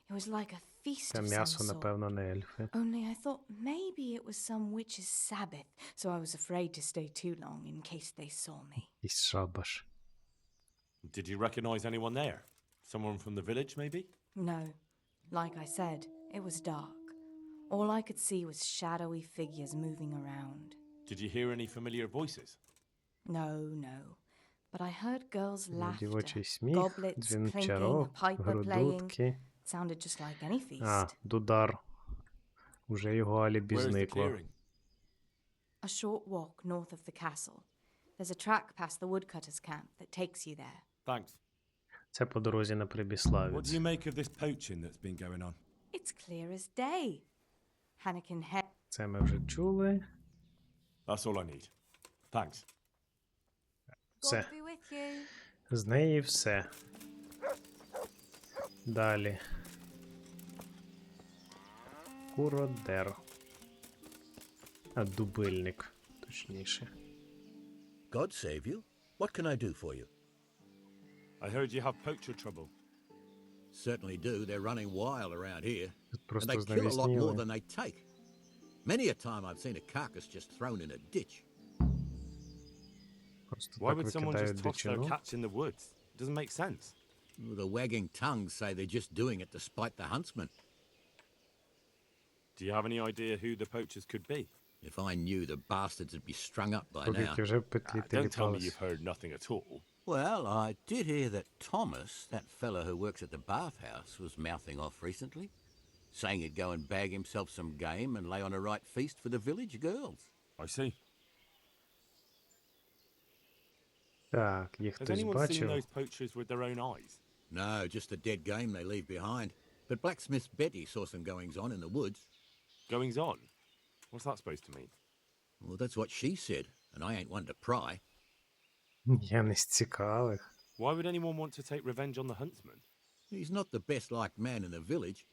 Speaker 13: It was like a feast
Speaker 1: Це
Speaker 13: of some
Speaker 1: м'ясо,
Speaker 13: sort.
Speaker 1: напевно, не ельфи.
Speaker 13: Only I thought maybe it was some witch's Sabbath, so I was afraid to stay too long in case they saw me.
Speaker 1: І шабаш.
Speaker 2: Did you recognize anyone there? Someone from the village, maybe?
Speaker 13: No. Like I said, it was dark. All I could see was shadowy figures moving around.
Speaker 2: Did you hear any familiar voices?
Speaker 13: No, no. But I heard girls' laughter,
Speaker 1: Дівочий сміх,
Speaker 13: goblets
Speaker 1: дзвін
Speaker 13: clinking, a
Speaker 1: чарок,
Speaker 13: piper playing.
Speaker 1: грудутки.
Speaker 13: Sounded just like any feast.
Speaker 1: А, Дудар. Уже його алібі
Speaker 2: Where's the
Speaker 1: зникло.
Speaker 2: clearing?
Speaker 13: A short walk north of the castle. There's a track past the woodcutter's camp that takes you there.
Speaker 2: Thanks.
Speaker 1: Це по дорозі на
Speaker 2: What do
Speaker 1: Прибіславець.
Speaker 2: you make of this poaching that's been going on?
Speaker 13: It's It's clear as day. Hannikin Head.
Speaker 1: Це ми вже чули.
Speaker 2: That's all I need. Thanks.
Speaker 1: Все.
Speaker 13: God be with you.
Speaker 1: З неї все. Далі. Куродер. А дубильник, точніше.
Speaker 14: God save you. What can I do for you?
Speaker 2: I heard you have poacher trouble.
Speaker 14: Certainly do. They're running wild around here. And
Speaker 1: Просто
Speaker 14: they kill a lot more
Speaker 1: знавісніли.
Speaker 14: than they take. Many a time I've seen a carcass just thrown in a ditch.
Speaker 1: Просто
Speaker 2: Why
Speaker 1: так
Speaker 2: would someone
Speaker 1: викидають
Speaker 2: just toss their
Speaker 1: дичину.
Speaker 2: cats in the woods? It doesn't make sense.
Speaker 14: The wagging tongues say they're just doing it to spite the huntsman.
Speaker 2: Do you have any idea who the poachers could be?
Speaker 14: If I knew, the bastards would be strung up by now.
Speaker 1: Повіки вже в петлі
Speaker 2: Don't tell me
Speaker 1: теліпались.
Speaker 2: you've heard nothing at all.
Speaker 14: Well, I did hear that Thomas, that fellow who works at the bathhouse, was mouthing off recently, saying he'd go and bag himself some game and lay on a right feast for the village girls.
Speaker 2: I see.
Speaker 1: Так, їх
Speaker 2: Has
Speaker 1: хтось
Speaker 2: anyone seen
Speaker 1: бачив.
Speaker 2: those poachers with their own eyes?
Speaker 14: No, just the dead game they leave behind. But Blacksmith Betty saw some goings-on in the woods.
Speaker 2: Goings on? What's that supposed to mean?
Speaker 14: Well, that's what she said, and I ain't one to pry.
Speaker 1: Я не з цікавих.
Speaker 2: Why would anyone want to take revenge on the huntsman?
Speaker 14: He's not the best-liked man in the village.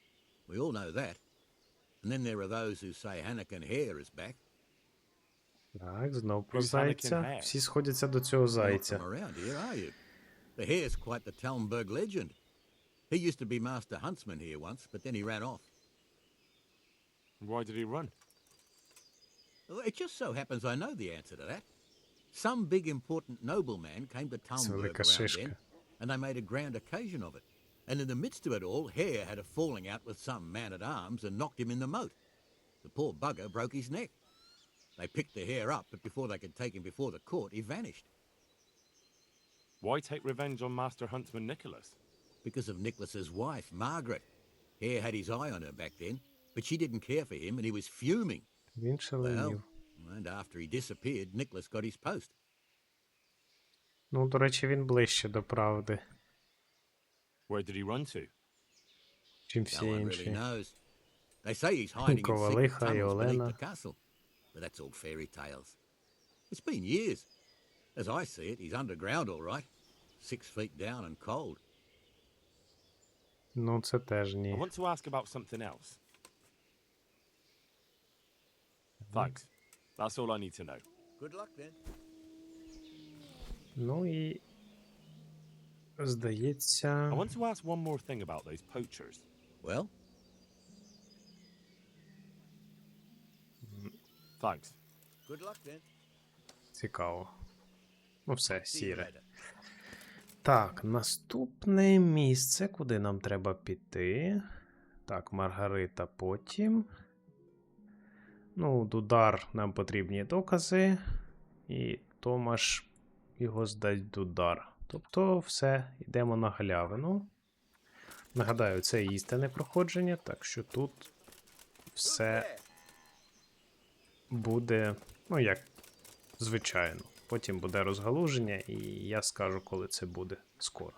Speaker 14: We all know that. And then there are those who say Hannikin Hare is back.
Speaker 1: Так, знов про
Speaker 2: Who's Hannikin
Speaker 1: зайця.
Speaker 2: Hare?
Speaker 1: Всі сходяться до цього
Speaker 14: You're not
Speaker 1: зайця.
Speaker 14: from around here, are you? The Hare's quite the Talmberg legend. He used to be master huntsman here once, but then he ran off.
Speaker 2: Why did he run?
Speaker 14: Well, it just so happens I know the answer to that. Some big important nobleman came to Talmberg
Speaker 1: велика
Speaker 14: around
Speaker 1: шишка.
Speaker 14: then, and they made a grand occasion of it. And in the midst of it all, Hare had a falling out with some man-at-arms and knocked him in the moat. The poor bugger broke his neck. They picked the Hare up, but before they could take him before the court, he vanished.
Speaker 2: Why take revenge on Master Huntsman Nicholas?
Speaker 14: Because of Nicholas's wife, Margaret. Hare had his eye on her back then, but she didn't care for him, and he was fuming.
Speaker 1: Він шаленів.
Speaker 14: And after he disappeared, Nicholas got his post.
Speaker 1: Ну, до речі, він ближче до правди,
Speaker 2: Where did he run to?
Speaker 1: чим
Speaker 14: No
Speaker 1: всі
Speaker 14: one really
Speaker 1: інші.
Speaker 14: knows. They say he's hiding in secret
Speaker 1: Ковалиха і
Speaker 14: tunnels beneath
Speaker 1: Олена.
Speaker 14: the castle, but that's all fairy tales. It's been years. As I see it, he's underground all right, 6 feet down and cold.
Speaker 1: Ну, це теж
Speaker 2: I
Speaker 1: ні.
Speaker 2: want to ask about something else. Thanks. That's all I need to know.
Speaker 14: Good luck then.
Speaker 1: Ну і...
Speaker 2: I
Speaker 1: Здається...
Speaker 2: want to ask one more thing about those poachers.
Speaker 14: Well?
Speaker 2: Thanks.
Speaker 14: Good luck then.
Speaker 1: Цікаво. Ну все, сіре. Так, наступне місце, куди нам треба піти. Так, Маргарита потім. Ну, Дудар, нам потрібні докази. І Томаш його здасть Дудар. Тобто все, йдемо на галявину. Нагадаю, це істинне проходження, так що тут все буде, ну як, звичайно. Потім буде розгалуження, і я скажу, коли це буде скоро.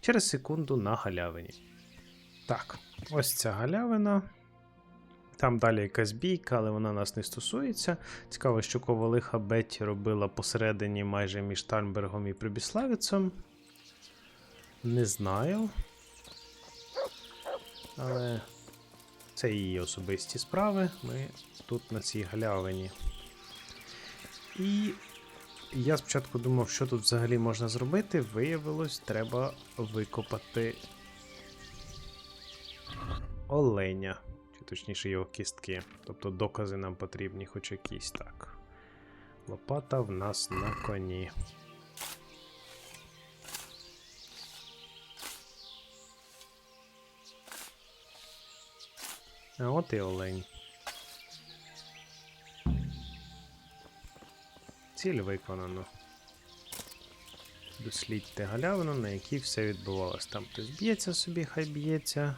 Speaker 1: Через секунду на галявині. Так, ось ця галявина. Там далі якась бійка, але вона нас не стосується. Цікаво, що ковалиха Бетті робила посередині майже між Тальмбергом і Прибіславицем. Не знаю. Але це її особисті справи. Ми тут на цій галявині. І я спочатку думав, що тут взагалі можна зробити. Виявилось, треба викопати оленя. Чи точніше його кістки. Тобто докази нам потрібні хоч якісь. Так. Лопата в нас на коні. А от і олень. Ціль виконано. Дослідьте галявину, на якій все відбувалось. Там хтось б'ється собі, хай б'ється.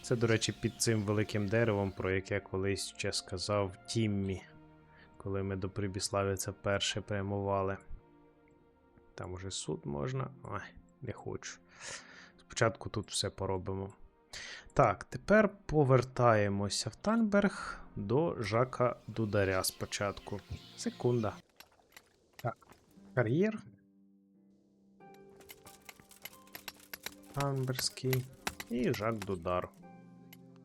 Speaker 1: Це, до речі, під цим великим деревом, про яке колись ще сказав Тіммі, коли ми до Прибіславиця перше прямували. Там уже суд можна. Ой, не хочу. Спочатку тут все поробимо. Так, тепер повертаємося в Танберг до Жака Дударя спочатку. Секунда. Так, кар'єр. Танберський і Жак Дудар.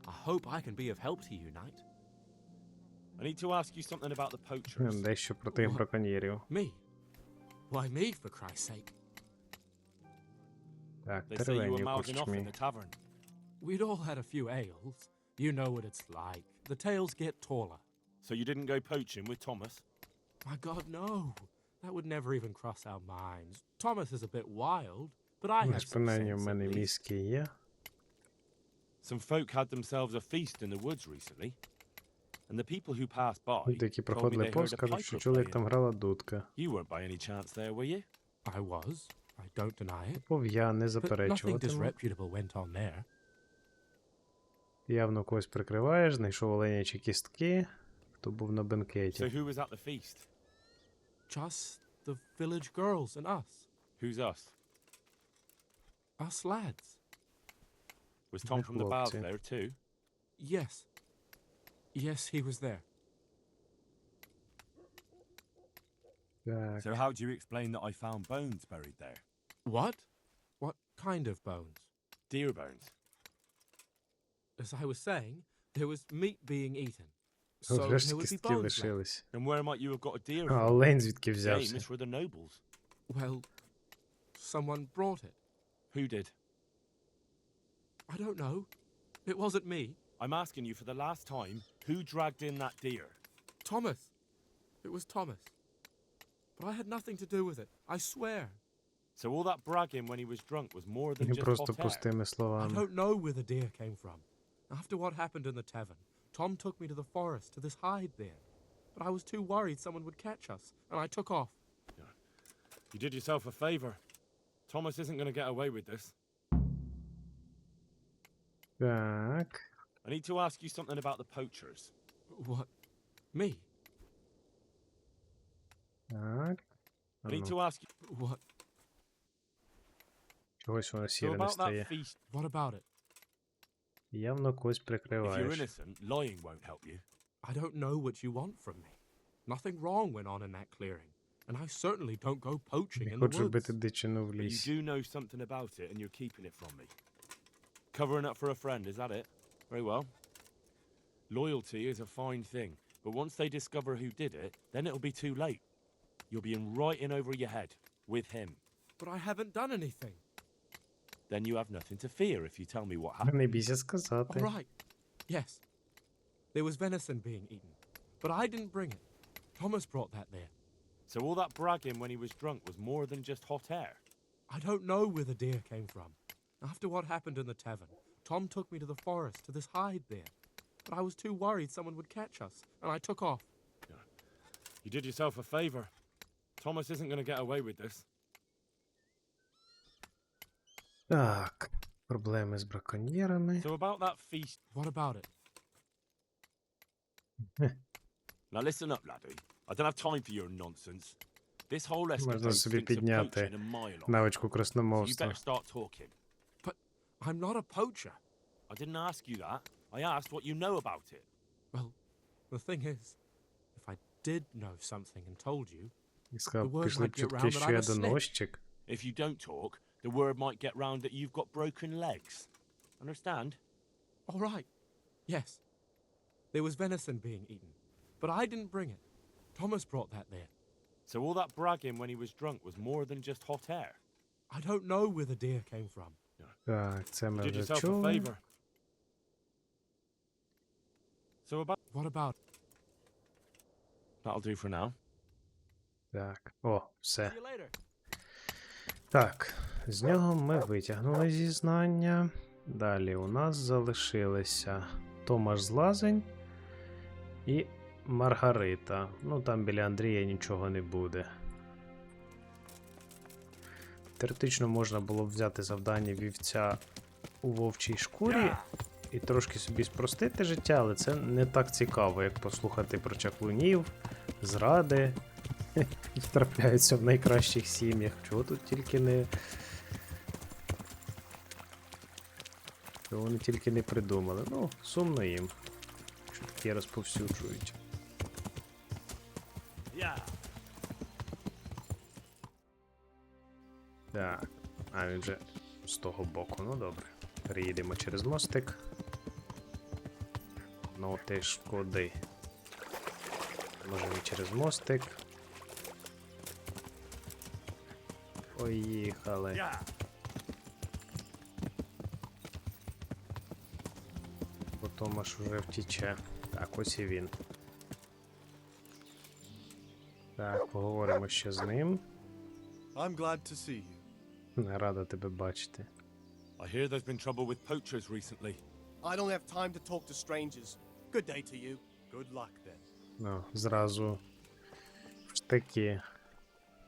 Speaker 7: I hope I can be of help to you, Knight.
Speaker 2: I need to ask you something about the poachers.
Speaker 1: Дещо про тих браконьєрів.
Speaker 11: Me? Why me, for Christ's sake?
Speaker 1: Так,
Speaker 2: They say you were
Speaker 1: теревені
Speaker 2: mouthing off in
Speaker 1: курчмі.
Speaker 2: the tavern.
Speaker 11: We'd all had a few ales. You know what it's like. The tales get taller.
Speaker 2: So you didn't go poaching with Thomas?
Speaker 11: My God, no. That would never even cross our minds. Thomas is a bit wild, but I have some
Speaker 1: Принаймні, в
Speaker 11: sense
Speaker 1: мене
Speaker 11: at least.
Speaker 1: мізки є.
Speaker 2: Some folk had themselves a feast in the woods recently. And the people who passed by
Speaker 1: Люди, які
Speaker 2: told me
Speaker 1: проходили
Speaker 2: they
Speaker 1: повз,
Speaker 2: heard a
Speaker 1: кажуть, що
Speaker 2: piper
Speaker 1: чули, як там
Speaker 2: playing.
Speaker 1: грала дудка.
Speaker 2: You weren't by any chance there, were you?
Speaker 11: I was. I don't deny it.
Speaker 1: Мов я не
Speaker 11: But nothing
Speaker 1: заперечуватиму.
Speaker 11: disreputable went on there.
Speaker 1: Явно когось прикриваєш, знайшов оленячі кістки, хто був на
Speaker 2: So
Speaker 1: бенкеті.
Speaker 2: who was at the feast?
Speaker 11: Just the village girls and us.
Speaker 2: Who's us?
Speaker 11: Us lads.
Speaker 2: Was Tom from the baths
Speaker 1: Хлопці.
Speaker 2: there too?
Speaker 11: Yes. Yes, he was there.
Speaker 1: Так,
Speaker 2: So how do you explain that I found bones buried there?
Speaker 11: What? What kind of bones?
Speaker 2: Deer bones.
Speaker 11: As I was saying, there was meat being eaten. So
Speaker 1: вже ж
Speaker 11: there would be
Speaker 1: кістки
Speaker 11: bones left.
Speaker 1: лишились.
Speaker 2: And where might you have got a deer
Speaker 1: А
Speaker 2: from?
Speaker 1: олень звідки
Speaker 2: Game
Speaker 1: взявся?
Speaker 2: is for the nobles.
Speaker 11: Well, someone brought it.
Speaker 2: Who did?
Speaker 11: I don't know. It wasn't me.
Speaker 2: I'm asking you for the last time, who dragged in that deer?
Speaker 11: Thomas. It was Thomas. But I had nothing to do with it. I swear.
Speaker 2: So all that bragging when he was drunk was more than
Speaker 1: Не
Speaker 2: just
Speaker 1: просто
Speaker 2: hot air?
Speaker 1: пустими
Speaker 11: I
Speaker 1: словами.
Speaker 11: don't know where the deer came from. After what happened in the tavern, Tom took me to the forest to this hide there. But I was too worried someone would catch us, and I took off.
Speaker 2: You did yourself a favor. Thomas isn't going to get away with this.
Speaker 1: Так,
Speaker 2: I need to ask you something about the poachers.
Speaker 11: What? Me?
Speaker 1: так.
Speaker 2: I need
Speaker 1: Ну,
Speaker 2: to ask you
Speaker 11: What?
Speaker 1: чогось воно
Speaker 2: so
Speaker 1: сіре не
Speaker 2: about that
Speaker 1: стає.
Speaker 2: feast.
Speaker 11: What about it?
Speaker 1: Явно когось
Speaker 2: If you're
Speaker 1: прикриваєш.
Speaker 2: innocent, lying won't help you.
Speaker 11: I don't know what you want from me. Nothing wrong went on in that clearing, and I certainly don't go poaching
Speaker 1: Не
Speaker 11: in the
Speaker 1: хочу
Speaker 11: woods.
Speaker 1: бити дичину в
Speaker 2: But you
Speaker 1: лісі.
Speaker 2: do know something about it and you're keeping it from me. Covering up for a friend, is that it? Very well. Loyalty is a fine thing, but once they discover who did it, then it'll be too late. You'll be in right in over your head, with him.
Speaker 11: But I haven't done anything.
Speaker 2: Then you have nothing to fear if you tell me what happened.
Speaker 1: Не бійся сказати.
Speaker 11: All right. Yes. There was venison being eaten, but I didn't bring it. Thomas brought that there.
Speaker 2: So all that bragging when he was drunk was more than just hot air.
Speaker 11: I don't know where the deer came from. After what happened in the tavern, Tom took me to the forest to this hide there. But I was too worried someone would catch us, and I took off.
Speaker 2: You did yourself a favor. Thomas isn't going to get away with this.
Speaker 1: Так, проблеми з браконьєрами.
Speaker 2: So about that feast.
Speaker 11: What about it?
Speaker 2: Now listen up, laddie. I don't have time for your nonsense. This whole
Speaker 1: Можна
Speaker 2: escapade
Speaker 1: собі
Speaker 2: stinks of
Speaker 1: підняти
Speaker 2: poaching a mile off.
Speaker 1: навичку
Speaker 2: So you
Speaker 1: красномовства.
Speaker 2: better start talking.
Speaker 11: But I'm not a poacher.
Speaker 2: I didn't ask you that. I asked what you know about it.
Speaker 11: Well, the thing is, if I did know something and told you,
Speaker 1: І сказав,
Speaker 11: word
Speaker 1: пішли б
Speaker 11: might get
Speaker 1: чутки,
Speaker 11: round that
Speaker 1: що
Speaker 11: I'm
Speaker 1: я
Speaker 11: a snitch.
Speaker 1: доносчик.
Speaker 2: If you don't talk, the word might get round that you've got broken legs. Understand?
Speaker 11: all right. Yes. There was venison being eaten, but I didn't bring it. Thomas brought that there.
Speaker 2: So all that bragging when he was drunk was more than just hot air.
Speaker 11: I don't know where the deer came from.
Speaker 1: Так, це
Speaker 2: You
Speaker 1: ми
Speaker 2: did
Speaker 1: вже
Speaker 2: yourself a
Speaker 1: чули.
Speaker 2: favor. So about
Speaker 11: What about it?
Speaker 2: that'll do for now.
Speaker 1: Так, о, все.
Speaker 11: See you later.
Speaker 1: Так, з нього ми витягнули зізнання. Далі у нас залишилися Томаш Злазень і Маргарита. Ну, там біля Андрія нічого не буде. Теоретично можна було б взяти завдання вівця у вовчій шкурі і трошки собі спростити життя, але це не так цікаво, як послухати про чаклунів, зради, які трапляються в найкращих сім'ях. Чого тут тільки не... Що вони тільки не придумали. Ну, сумно їм. Що таке розповсюджують. Так. А він вже з того боку. Ну добре. Переїдемо через мостик. Ну ти ж куди? Може не через мостик. Поїхали. Бо Томаш уже втіче. Так, ось і він. Так, поговоримо ще з ним.
Speaker 15: I'm glad to see you.
Speaker 1: Рада тебе бачити.
Speaker 2: I hear there's been trouble with poachers recently.
Speaker 15: I don't have time to talk to strangers. Good day to you. Good luck then.
Speaker 1: Ну, зразу в штики.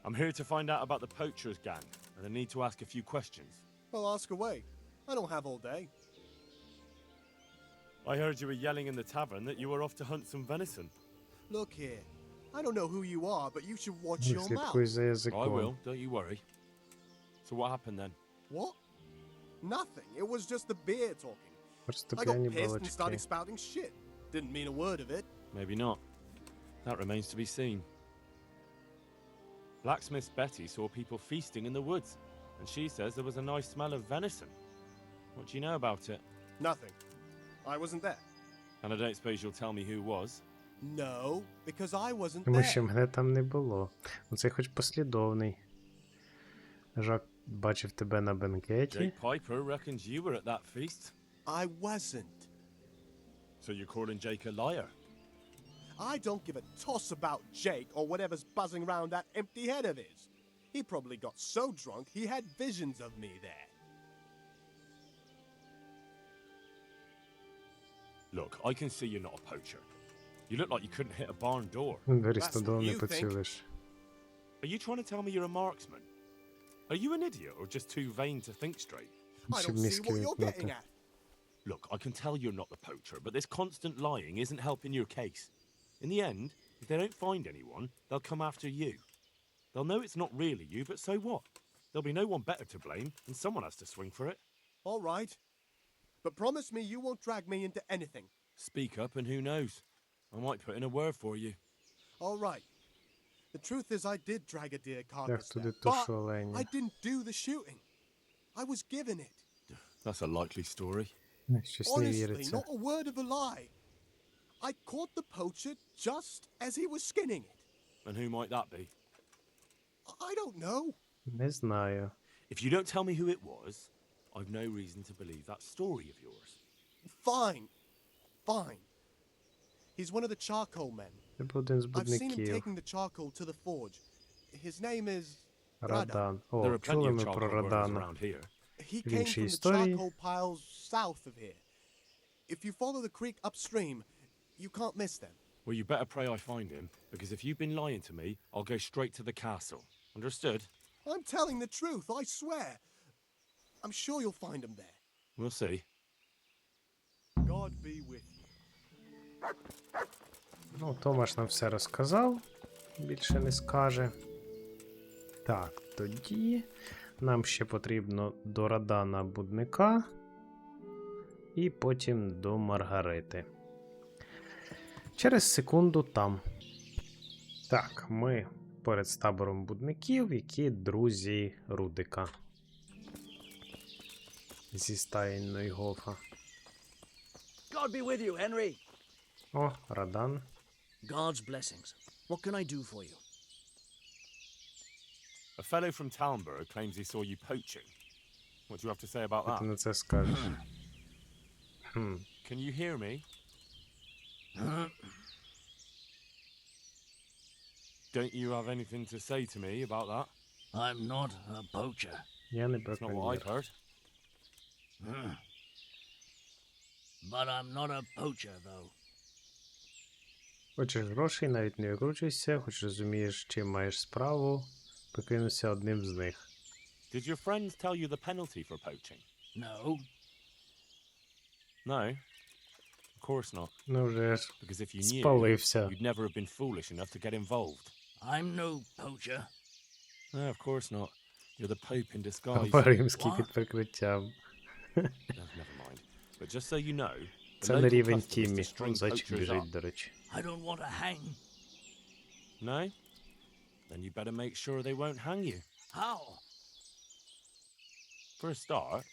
Speaker 2: I'm here to find out about the poachers gang, and I need to ask a few questions.
Speaker 15: Well, ask away. I don't have all day.
Speaker 2: I heard you were yelling in the tavern that you were off to hunt some venison.
Speaker 15: Look here. I don't know who you are, but you should watch your mouth.
Speaker 1: Слідкуй за
Speaker 2: I
Speaker 1: язиком.
Speaker 2: will, don't you worry. So what happened then?
Speaker 15: What? Nothing. It was just the beer talking.
Speaker 1: Просто
Speaker 15: I got
Speaker 1: п'яні
Speaker 15: pissed and started
Speaker 1: балачки.
Speaker 15: spouting shit. Didn't mean a word of it.
Speaker 2: Maybe not. That remains to be seen. Blacksmith Betty saw people feasting in the woods, and she says there was a nice smell of venison. What do you know about it?
Speaker 15: Nothing. I wasn't there.
Speaker 2: And I don't suppose you'll tell me who was?
Speaker 15: No, because I wasn't
Speaker 1: Тому
Speaker 15: there.
Speaker 1: що мене там не було. Ну це хоч послідовний. Жак бачив тебе на бенкеті.
Speaker 2: Jake Piper reckons you were at that feast.
Speaker 15: I wasn't.
Speaker 2: So you're calling Jake a liar?
Speaker 15: I don't give a toss about Jake or whatever's buzzing around that empty head of his. He probably got so drunk he had visions of me there.
Speaker 2: Look, I can see you're not a poacher. You look like you couldn't hit a barn door.
Speaker 1: Двері стодолу не поцілиш.
Speaker 2: Are you trying to tell me you're a marksman? Are you an idiot or just too vain to think straight?
Speaker 15: I don't see what you're getting at.
Speaker 2: Look, I can tell you're not the poacher, but this constant lying isn't helping your case. In the end, if they don't find anyone, they'll come after you. They'll know it's not really you, but so what? There'll be no one better to blame, and someone has to swing for it.
Speaker 15: All right. But promise me you won't drag me into anything.
Speaker 2: Speak up and who knows? I might put in a word for you.
Speaker 15: All right. The truth is I did drag a deer carcass
Speaker 1: туди
Speaker 15: there,
Speaker 1: тушу
Speaker 15: but
Speaker 1: оленя.
Speaker 15: I didn't do the shooting. I was given it.
Speaker 2: That's a likely story.
Speaker 1: Щось не
Speaker 15: Honestly,
Speaker 1: віриться.
Speaker 15: not a word of a lie. I caught the poacher just as he was skinning it.
Speaker 2: And who might that be?
Speaker 15: I don't know.
Speaker 1: Не знаю.
Speaker 2: If you don't tell me who it was, I've no reason to believe that story of yours.
Speaker 15: Fine. Fine. He's one of the charcoal men.
Speaker 1: Це був один з
Speaker 15: I've seen him
Speaker 1: будників.
Speaker 15: taking the charcoal to the forge. His name is
Speaker 1: Радан.
Speaker 2: There
Speaker 1: О,
Speaker 2: are plenty
Speaker 1: чули
Speaker 2: of
Speaker 1: ми
Speaker 2: charcoal
Speaker 1: про
Speaker 2: burners
Speaker 1: Радана.
Speaker 2: around here.
Speaker 15: He
Speaker 1: В
Speaker 15: came
Speaker 1: іншій
Speaker 15: from the
Speaker 1: історії.
Speaker 15: charcoal piles south of here. If you follow the creek upstream, you can't miss them.
Speaker 2: Well, you better pray I find him, because if you've been lying to me, I'll go straight to the castle. Understood?
Speaker 15: I'm telling the truth, I swear. I'm sure you'll find him there.
Speaker 2: We'll see.
Speaker 15: God be with you.
Speaker 1: Ну, Томаш нам все розказав. Більше не скаже. Так, тоді нам ще потрібно до Радана будника. І потім до Маргарити. Через секунду там. Так, ми поряд з табором будників, які друзі Рудика. Зі стаї Нойгофа.
Speaker 16: God be with you, Henry.
Speaker 1: О, Радан.
Speaker 16: God's blessings. What can I do for you?
Speaker 2: A fellow from Talmberg claims he saw you poaching. What do you have to say about
Speaker 1: Що ти
Speaker 2: that?
Speaker 1: на це скажеш?
Speaker 2: Can you hear me? Don't you have anything to say to me about that?
Speaker 16: I'm not a poacher.
Speaker 1: Я не
Speaker 2: That's not what I've
Speaker 1: браконьєр.
Speaker 2: heard.
Speaker 16: But I'm not a poacher, though.
Speaker 1: Хочеш грошей, навіть не викручуйся, хоч розумієш, чим маєш справу, покинувся одним з них.
Speaker 2: Did your friends tell you the penalty for poaching?
Speaker 16: No.
Speaker 2: No? Of course not.
Speaker 1: Ну вже ж,
Speaker 2: Because if you knew,
Speaker 1: спалився.
Speaker 2: you'd never have been foolish enough to get involved.
Speaker 16: I'm no poacher.
Speaker 2: No, of course not. You're the Pope in disguise.
Speaker 1: Папа римський під прикриттям.
Speaker 2: No, never mind. But just so you know, the
Speaker 1: Це на
Speaker 2: local
Speaker 1: рівень
Speaker 2: custom is to
Speaker 1: Тіммі.
Speaker 2: string
Speaker 1: Он зайчик
Speaker 2: poachers
Speaker 1: біжить,
Speaker 2: up.
Speaker 1: до речі.
Speaker 16: I don't want to hang.
Speaker 2: No? Then you better make sure they won't hang you.
Speaker 16: How?
Speaker 2: For a start,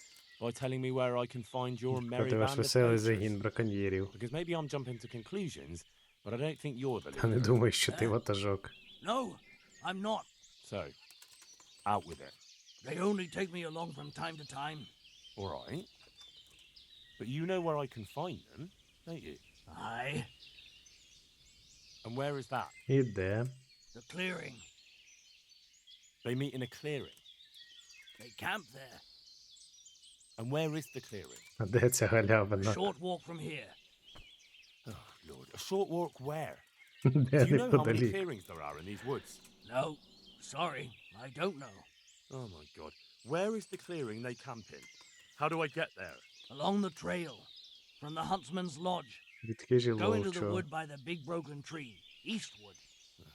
Speaker 2: by telling me where I can find your merry
Speaker 1: Проти ваш
Speaker 2: band of
Speaker 1: веселий
Speaker 2: poachers.
Speaker 1: загін браконьєрів.
Speaker 2: Because maybe I'm jumping to conclusions, but I don't think you're the
Speaker 1: Та не
Speaker 2: leader.
Speaker 1: думай, що ти ватажок.
Speaker 16: No, I'm not.
Speaker 2: So, out with it.
Speaker 16: They only take me along from time to time.
Speaker 2: All right. But you know where I can find them, don't you?
Speaker 16: Aye.
Speaker 2: And where is that?
Speaker 1: І де?
Speaker 16: The clearing.
Speaker 2: They meet in a clearing.
Speaker 16: They camp there.
Speaker 2: And where is the clearing?
Speaker 1: А де ця
Speaker 16: A
Speaker 1: галявина?
Speaker 16: short walk from here.
Speaker 2: Oh, Lord. A short walk where?
Speaker 1: Де
Speaker 2: Do you know how many
Speaker 1: неподалік?
Speaker 2: clearings there are in these woods?
Speaker 16: No, sorry, I don't know.
Speaker 2: Oh, my God. Where is the clearing they camp in? How do I get there?
Speaker 16: Along the trail, from the huntsman's lodge.
Speaker 1: Від хижі
Speaker 16: Go into the
Speaker 1: ловчого.
Speaker 16: wood by the big broken tree, eastward.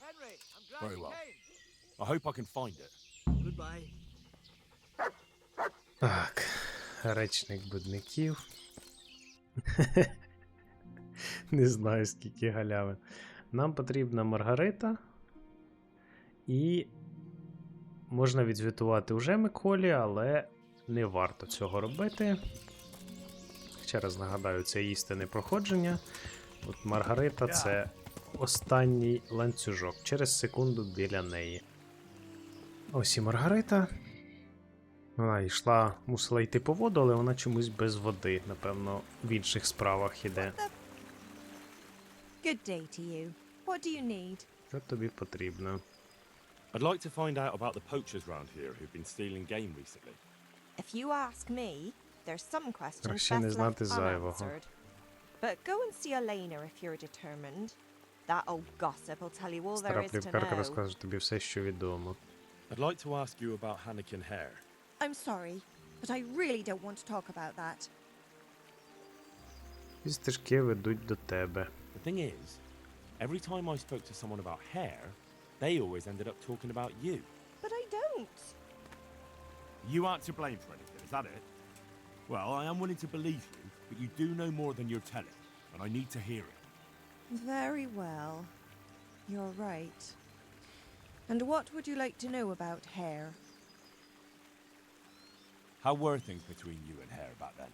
Speaker 4: Henry, I'm glad
Speaker 2: Very
Speaker 4: you
Speaker 2: well.
Speaker 4: came.
Speaker 2: I hope I can find it.
Speaker 16: Goodbye.
Speaker 1: Так, речник будників. Не знаю, скільки галявин. Нам потрібна Маргарита. І можна відзвітувати уже Миколі, але не варто цього робити. Ще раз нагадаю, це істинне проходження. От Маргарита це останній ланцюжок. Через секунду біля неї. Ось і Маргарита. Вона йшла, мусила йти по воду, але вона чомусь без води. Напевно, в інших справах іде.
Speaker 17: Good day to you. What do you need?
Speaker 1: Що тобі потрібно?
Speaker 2: I'd like to find out about the poachers round here who've been stealing game recently.
Speaker 17: If you ask me, there's some questions
Speaker 1: Краще не
Speaker 17: best left
Speaker 1: знати зайвого.
Speaker 17: unanswered. But go and see Elena if you're determined. That old gossip will tell you all there
Speaker 1: Стара
Speaker 17: is to
Speaker 1: плівкарка
Speaker 17: know.
Speaker 1: розкаже тобі все, що відомо.
Speaker 2: I'd like to ask you about Hannikin Hare.
Speaker 17: I'm sorry, but I really don't want to talk about that.
Speaker 1: І стежки ведуть до тебе.
Speaker 2: The thing is, every time I spoke to someone about hair, they always ended up talking about you.
Speaker 17: But I don't.
Speaker 2: You aren't to blame for anything, is that it? Well, I am willing to believe you, but you do know more than you're telling, and I need to hear it.
Speaker 17: Very well. You're right. And what would you like to know about hair?
Speaker 2: How were things between you and Hare back then?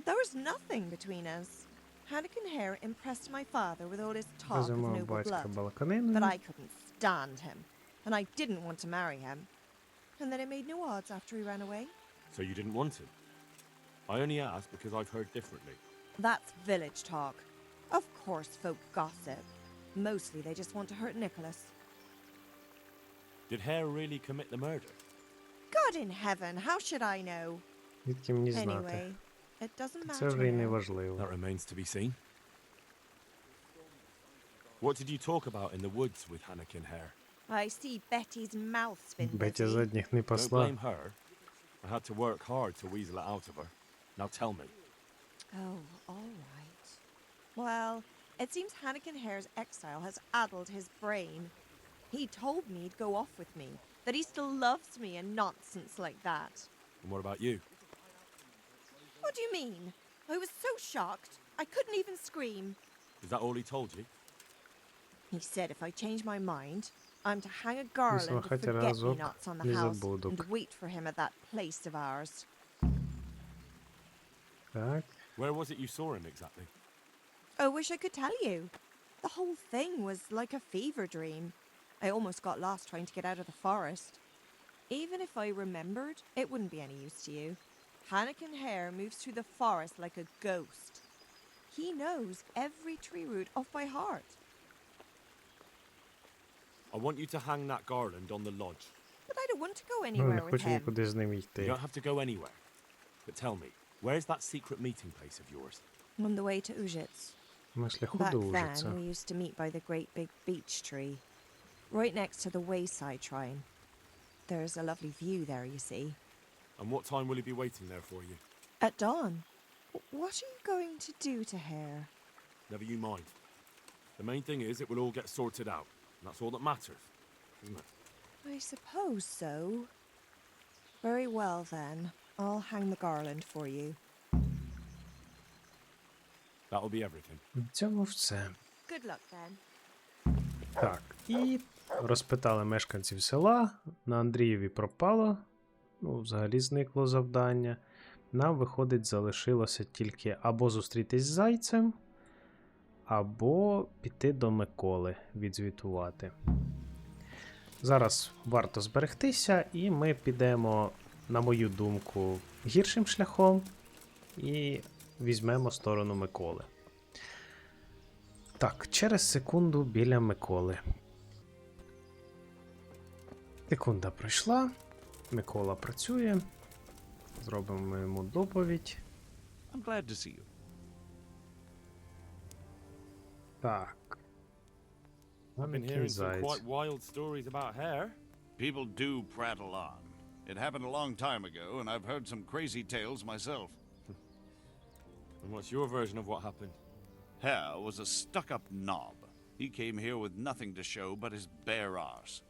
Speaker 17: There was nothing between us. Hannikin Hare impressed my father with all his talk of
Speaker 1: Розумов
Speaker 17: noble
Speaker 1: батька
Speaker 17: blood. But
Speaker 1: балаканиною.
Speaker 17: I couldn't stand him, and I didn't want to marry him. And then it made no odds after he ran away.
Speaker 2: So you didn't want him? I only asked because I've heard differently.
Speaker 17: That's village talk. Of course folk gossip. Mostly they just want to hurt Nicholas.
Speaker 2: Did Hare really commit the murder?
Speaker 17: God in heaven, how should I know?
Speaker 1: Звідки мені
Speaker 17: Anyway,
Speaker 1: знати?
Speaker 17: it doesn't
Speaker 1: Це
Speaker 17: matter
Speaker 1: вже й не
Speaker 17: now.
Speaker 1: важливо.
Speaker 2: That remains to be seen. What did you talk about in the woods with Hannikin Hare?
Speaker 17: I see Betty's mouth spin.
Speaker 1: Бетя
Speaker 17: Betty.
Speaker 1: задніх не
Speaker 2: Don't
Speaker 1: посла.
Speaker 2: blame her. I had to work hard to weasel it out of her. Now tell me.
Speaker 17: Oh, all right. Well, it seems Hannikin Hare's exile has addled his brain. He told me he'd go off with me, that he still loves me and nonsense like that.
Speaker 2: And what about you?
Speaker 17: What do you mean? I was so shocked, I couldn't even scream.
Speaker 2: Is that all he told you?
Speaker 17: He said if I change my mind, I'm to hang a garland of
Speaker 1: Слухайте разок,
Speaker 17: forget-me-nots on the
Speaker 1: не
Speaker 17: house
Speaker 1: забудок.
Speaker 17: and wait for him at that place of ours.
Speaker 1: Так.
Speaker 2: Where was it you saw him exactly?
Speaker 17: I wish I could tell you. The whole thing was like a fever dream. I almost got lost trying to get out of the forest. Even if I remembered, it wouldn't be any use to you. Hannikin Hare moves through the forest like a ghost. He knows every tree root off by heart.
Speaker 2: I want you to hang that garland on the lodge.
Speaker 17: But I don't want to go
Speaker 1: Ну, не
Speaker 17: anywhere with
Speaker 1: хочу
Speaker 17: him.
Speaker 1: нікуди з ним
Speaker 2: You
Speaker 1: йти.
Speaker 2: don't have to go anywhere. But tell me, where's that secret meeting place of yours?
Speaker 17: On the way to Ujits.
Speaker 1: На шляху
Speaker 17: Back
Speaker 1: до
Speaker 17: then,
Speaker 1: Ужиця.
Speaker 17: we used to meet by the great big beech tree, right next to the wayside shrine. There's a lovely view there, you see.
Speaker 2: And what time will he be waiting there for you?
Speaker 17: At dawn. What are you going to do to Hare?
Speaker 2: Never you mind. The main thing is it will all get sorted out. And that's all that matters, isn't it?
Speaker 17: I suppose so. Very well, then. I'll hang the garland for you.
Speaker 2: That'll be everything.
Speaker 1: В цьому все.
Speaker 17: Good luck then.
Speaker 1: Так, і розпитали мешканців села. На Андрієві пропало. Ну, взагалі зникло завдання. Нам, виходить, залишилося тільки або зустрітись з Зайцем, або піти до Миколи, відзвітувати. Зараз варто зберегтися, і ми підемо, на мою думку, гіршим шляхом і візьмемо сторону Миколи. Так, через секунду біля Миколи. Секунда пройшла. Микола працює. Зробимо йому доповідь.
Speaker 7: I'm glad to see you.
Speaker 1: Так.
Speaker 2: I've been hearing some quite wild stories about hair.
Speaker 3: People do prattle on. It happened a long time ago, and I've heard some crazy tales myself.
Speaker 2: And what's your version of what happened?
Speaker 3: Hare was a stuck-up knob. He came here with nothing to show but his bare arse.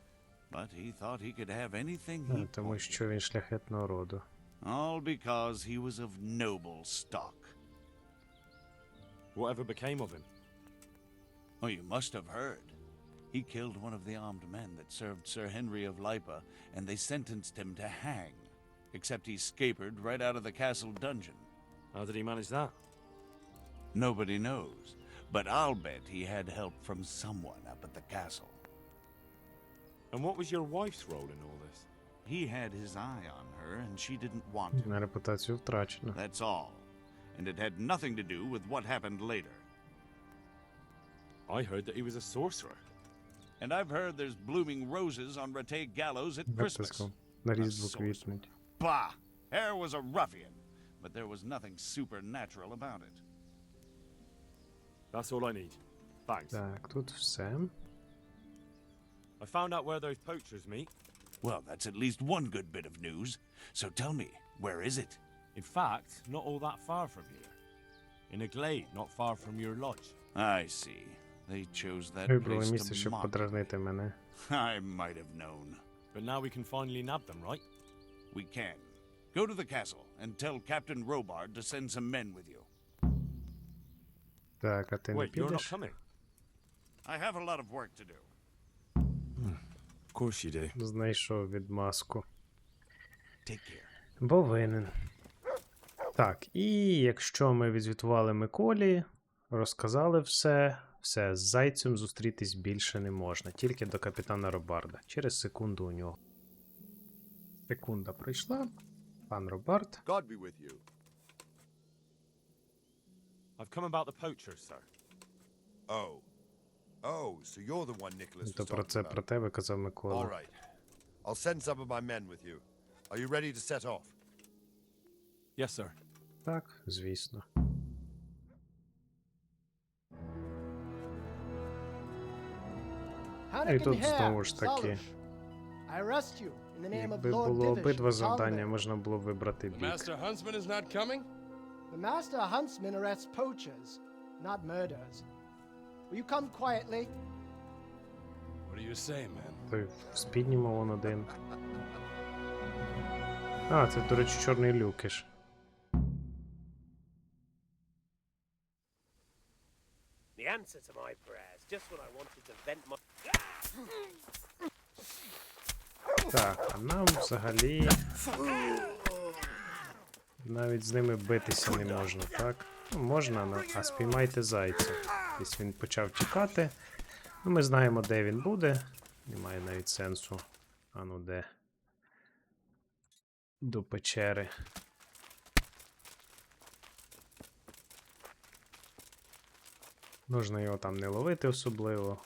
Speaker 3: But he thought he could have anything he
Speaker 1: Тому що він шляхетного роду.
Speaker 3: all because he was of noble stock.
Speaker 2: Whatever became of him?
Speaker 3: Oh, you must have heard. He killed one of the armed men that served Sir Henry of Lipa, and they sentenced him to hang. Except he scapered right out of the castle dungeon.
Speaker 2: How did he manage that?
Speaker 3: Nobody knows, but I'll bet he had help from someone up at the castle.
Speaker 2: And what was your wife's role in all this?
Speaker 3: He had his eye on her, and she didn't want to.
Speaker 1: На репутацію втрачено.
Speaker 3: That's all. And it had nothing to do with what happened later.
Speaker 2: I heard that he was a sorcerer.
Speaker 3: And I've heard there's blooming roses on Rattay Gallows at Christmas.
Speaker 1: На Різдво квітнуть.
Speaker 3: Bah! Hare was a ruffian, but there was nothing supernatural about it.
Speaker 2: That's all I need. Thanks.
Speaker 1: Так, тут все.
Speaker 2: I found out where those poachers meet.
Speaker 3: Well, that's at least one good bit of news. So tell me, where is it?
Speaker 2: In fact, not all that far from here. In a glade not far from your lodge.
Speaker 3: I see. They chose that
Speaker 1: Вибрали
Speaker 3: place
Speaker 1: місце,
Speaker 3: to
Speaker 1: щоб
Speaker 3: mock.
Speaker 1: подразнити мене.
Speaker 3: I might have known.
Speaker 2: But now we can finally nab them, right?
Speaker 3: We can. Go to the castle and tell Captain Robard to send some men with you.
Speaker 1: Так, а ти не
Speaker 2: Wait, you're not
Speaker 1: підеш?
Speaker 2: coming?
Speaker 3: I have a lot of work to do.
Speaker 2: Of course you do.
Speaker 1: Знайшов відмазку.
Speaker 3: Take care.
Speaker 1: Бо винен. Так, і якщо ми відзвітували Миколі, розказали все, з Зайцем зустрітись більше не можна, тільки до капітана Робарда. Через секунду у нього. Секунда пройшла. Пан Робард.
Speaker 10: God be with you.
Speaker 2: I've come about the poachers, sir.
Speaker 10: Oh. Oh, so you're the one Nicholas was
Speaker 1: То про
Speaker 10: talking
Speaker 1: це
Speaker 10: about.
Speaker 1: про тебе казав
Speaker 10: All
Speaker 1: Микола.
Speaker 10: right. I'll send some of my men with you. Are you ready to set off?
Speaker 2: Yes, sir.
Speaker 1: Так, звісно. І тут знову ж таки, якби було обидва завдання, можна було б вибрати бік.
Speaker 18: Huntsman is not coming?
Speaker 19: The Master Huntsman arrests poachers, not murderers. Will you come quietly?
Speaker 18: What do you say, man?
Speaker 1: Той в спідньому вон один. А, це, до речі, чорний люкиш.
Speaker 20: The answer to my prayers, just when I wanted to vent my...
Speaker 1: Так, а нам взагалі навіть з ними битися не можна, так? Ну, можна, а спіймайте зайця. Ось він почав тікати. Ну, ми знаємо, де він буде. Немає навіть сенсу. А ну де? До печери. Можна його там не ловити особливо.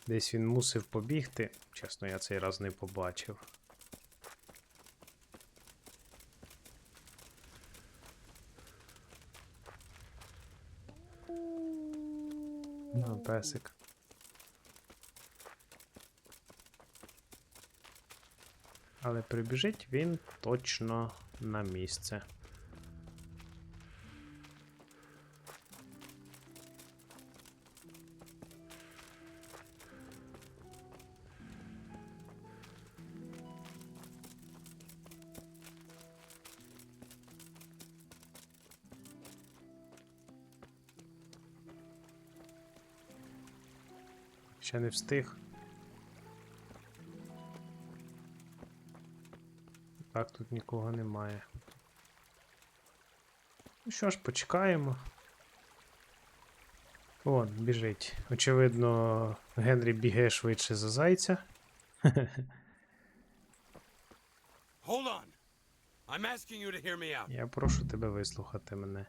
Speaker 1: Десь він мусив побігти. Чесно, я цей раз не побачив. Ну, песик. Але прибіжить він точно на місце. Ще не встиг. Так, тут нікого немає. Ну що ж, почекаємо. Вон, біжить. Очевидно, Генрі бігає швидше за Зайця.
Speaker 18: Hold on. I'm asking you to hear me out.
Speaker 1: Я прошу тебе вислухати мене.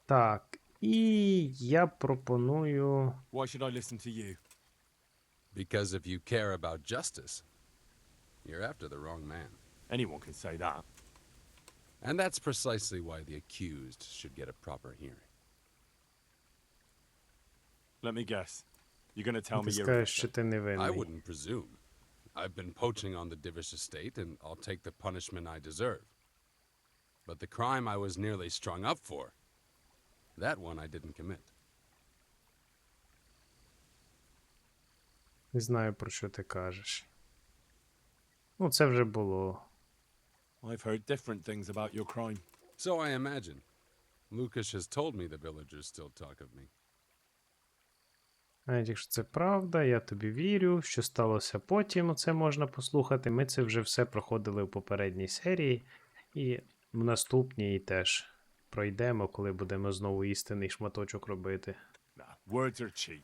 Speaker 1: Так, і я пропоную...
Speaker 2: Why should I listen to you?
Speaker 18: Because if you care about justice, you're after the wrong man.
Speaker 2: Anyone can say that.
Speaker 18: And that's precisely why the accused should get a proper hearing.
Speaker 2: Let me guess. You're going to tell me
Speaker 1: Ти
Speaker 2: you're
Speaker 1: скажеш, що ти невинний.
Speaker 18: I wouldn't presume. I've been poaching on the Divish estate, and I'll take the punishment I deserve. But the crime I was nearly strung up for, that one I didn't commit.
Speaker 1: Не знаю, про що ти кажеш. Ну, це вже було.
Speaker 2: I've heard different things about your crime.
Speaker 18: So I imagine. Lukash has told me the villagers still talk of me.
Speaker 1: Навіть якщо це правда, я тобі вірю. Що сталося потім, це можна послухати. Ми це вже все проходили в попередній серії. І в наступній теж пройдемо, коли будемо знову істинний шматочок робити.
Speaker 2: Nah, words are cheap.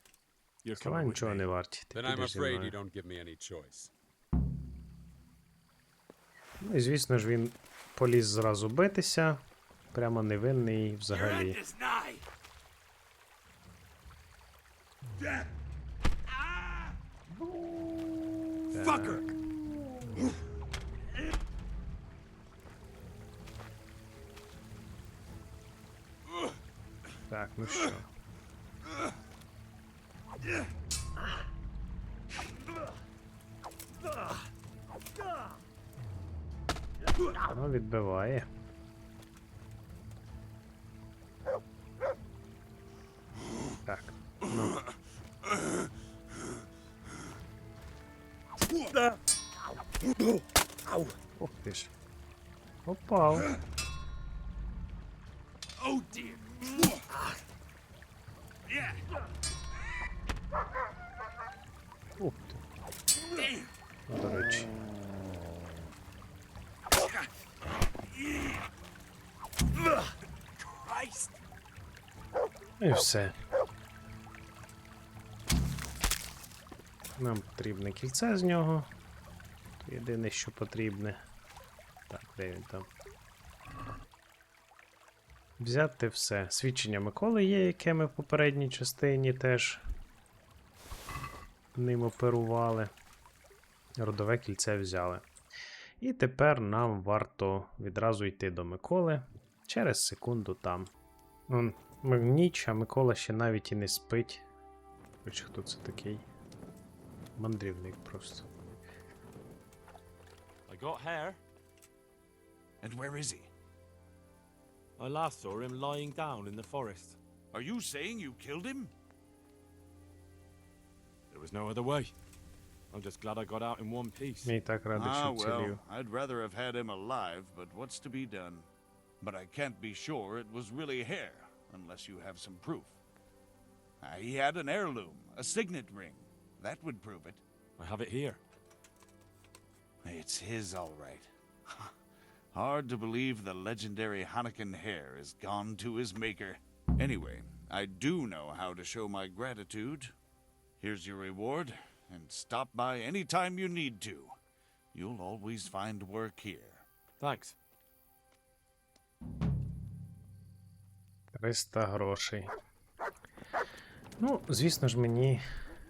Speaker 2: You're
Speaker 1: Слова
Speaker 2: coming with
Speaker 1: нічого
Speaker 2: me.
Speaker 1: не варті. Ти
Speaker 18: Then I'm
Speaker 1: підеш зі
Speaker 18: afraid
Speaker 1: мною.
Speaker 18: you don't give me any choice.
Speaker 1: Ну і звісно ж він поліз зразу битися. Прямо невинний взагалі.
Speaker 18: Fucker!
Speaker 1: Так, ну що. Ну, відбиває. Так, ну. Ох ти ж. Попав.
Speaker 18: Oh dear!
Speaker 1: Ух ти. До речі.
Speaker 18: Christ!
Speaker 1: І все. Нам потрібне кільце з нього. Єдине, що потрібне. Так, де він там? Взяти все. Свідчення Миколи є, яке ми в попередній частині теж ним оперували. Родове кільце взяли. І тепер нам варто відразу йти до Миколи. Через секунду там. Ніч, а Микола ще навіть і не спить. Хоч хто це такий? Мандрівник просто.
Speaker 2: I got hair.
Speaker 3: And where is he?
Speaker 2: I last saw him lying down in the forest.
Speaker 3: Are you saying you killed him?
Speaker 2: There was no other way. I'm just glad I got out in one piece.
Speaker 1: Мій так радий, що
Speaker 3: Well,
Speaker 1: вцілів.
Speaker 3: I'd rather have had him alive, but what's to be done? But I can't be sure it was really hair, unless you have some proof. He had an heirloom, a signet ring. That would prove it.
Speaker 2: I have it here.
Speaker 3: It's his, all right. Hard to believe the legendary Hanukkah hair is gone to his maker. Anyway, I do know how to show my gratitude. Here's your reward, and stop by any time you need to. You'll always find work here.
Speaker 2: Thanks.
Speaker 1: 300 грошей. Ну, звісно ж, мені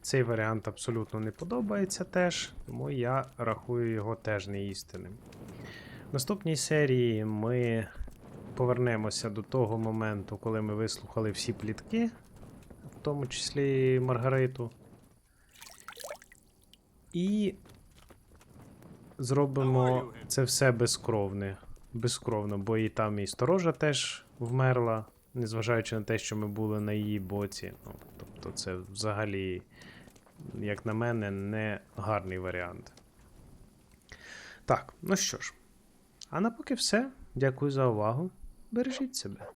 Speaker 1: цей варіант абсолютно не подобається теж, тому я рахую його теж неістинним. В наступній серії ми повернемося до того моменту, коли ми вислухали всі плітки, в тому числі Маргариту. І зробимо це все безкровно, бо і там і сторожа теж вмерла, незважаючи на те, що ми були на її боці. Ну, тобто це взагалі, як на мене, не гарний варіант. Так, ну що ж. А на поки все. Дякую за увагу. Бережіть себе.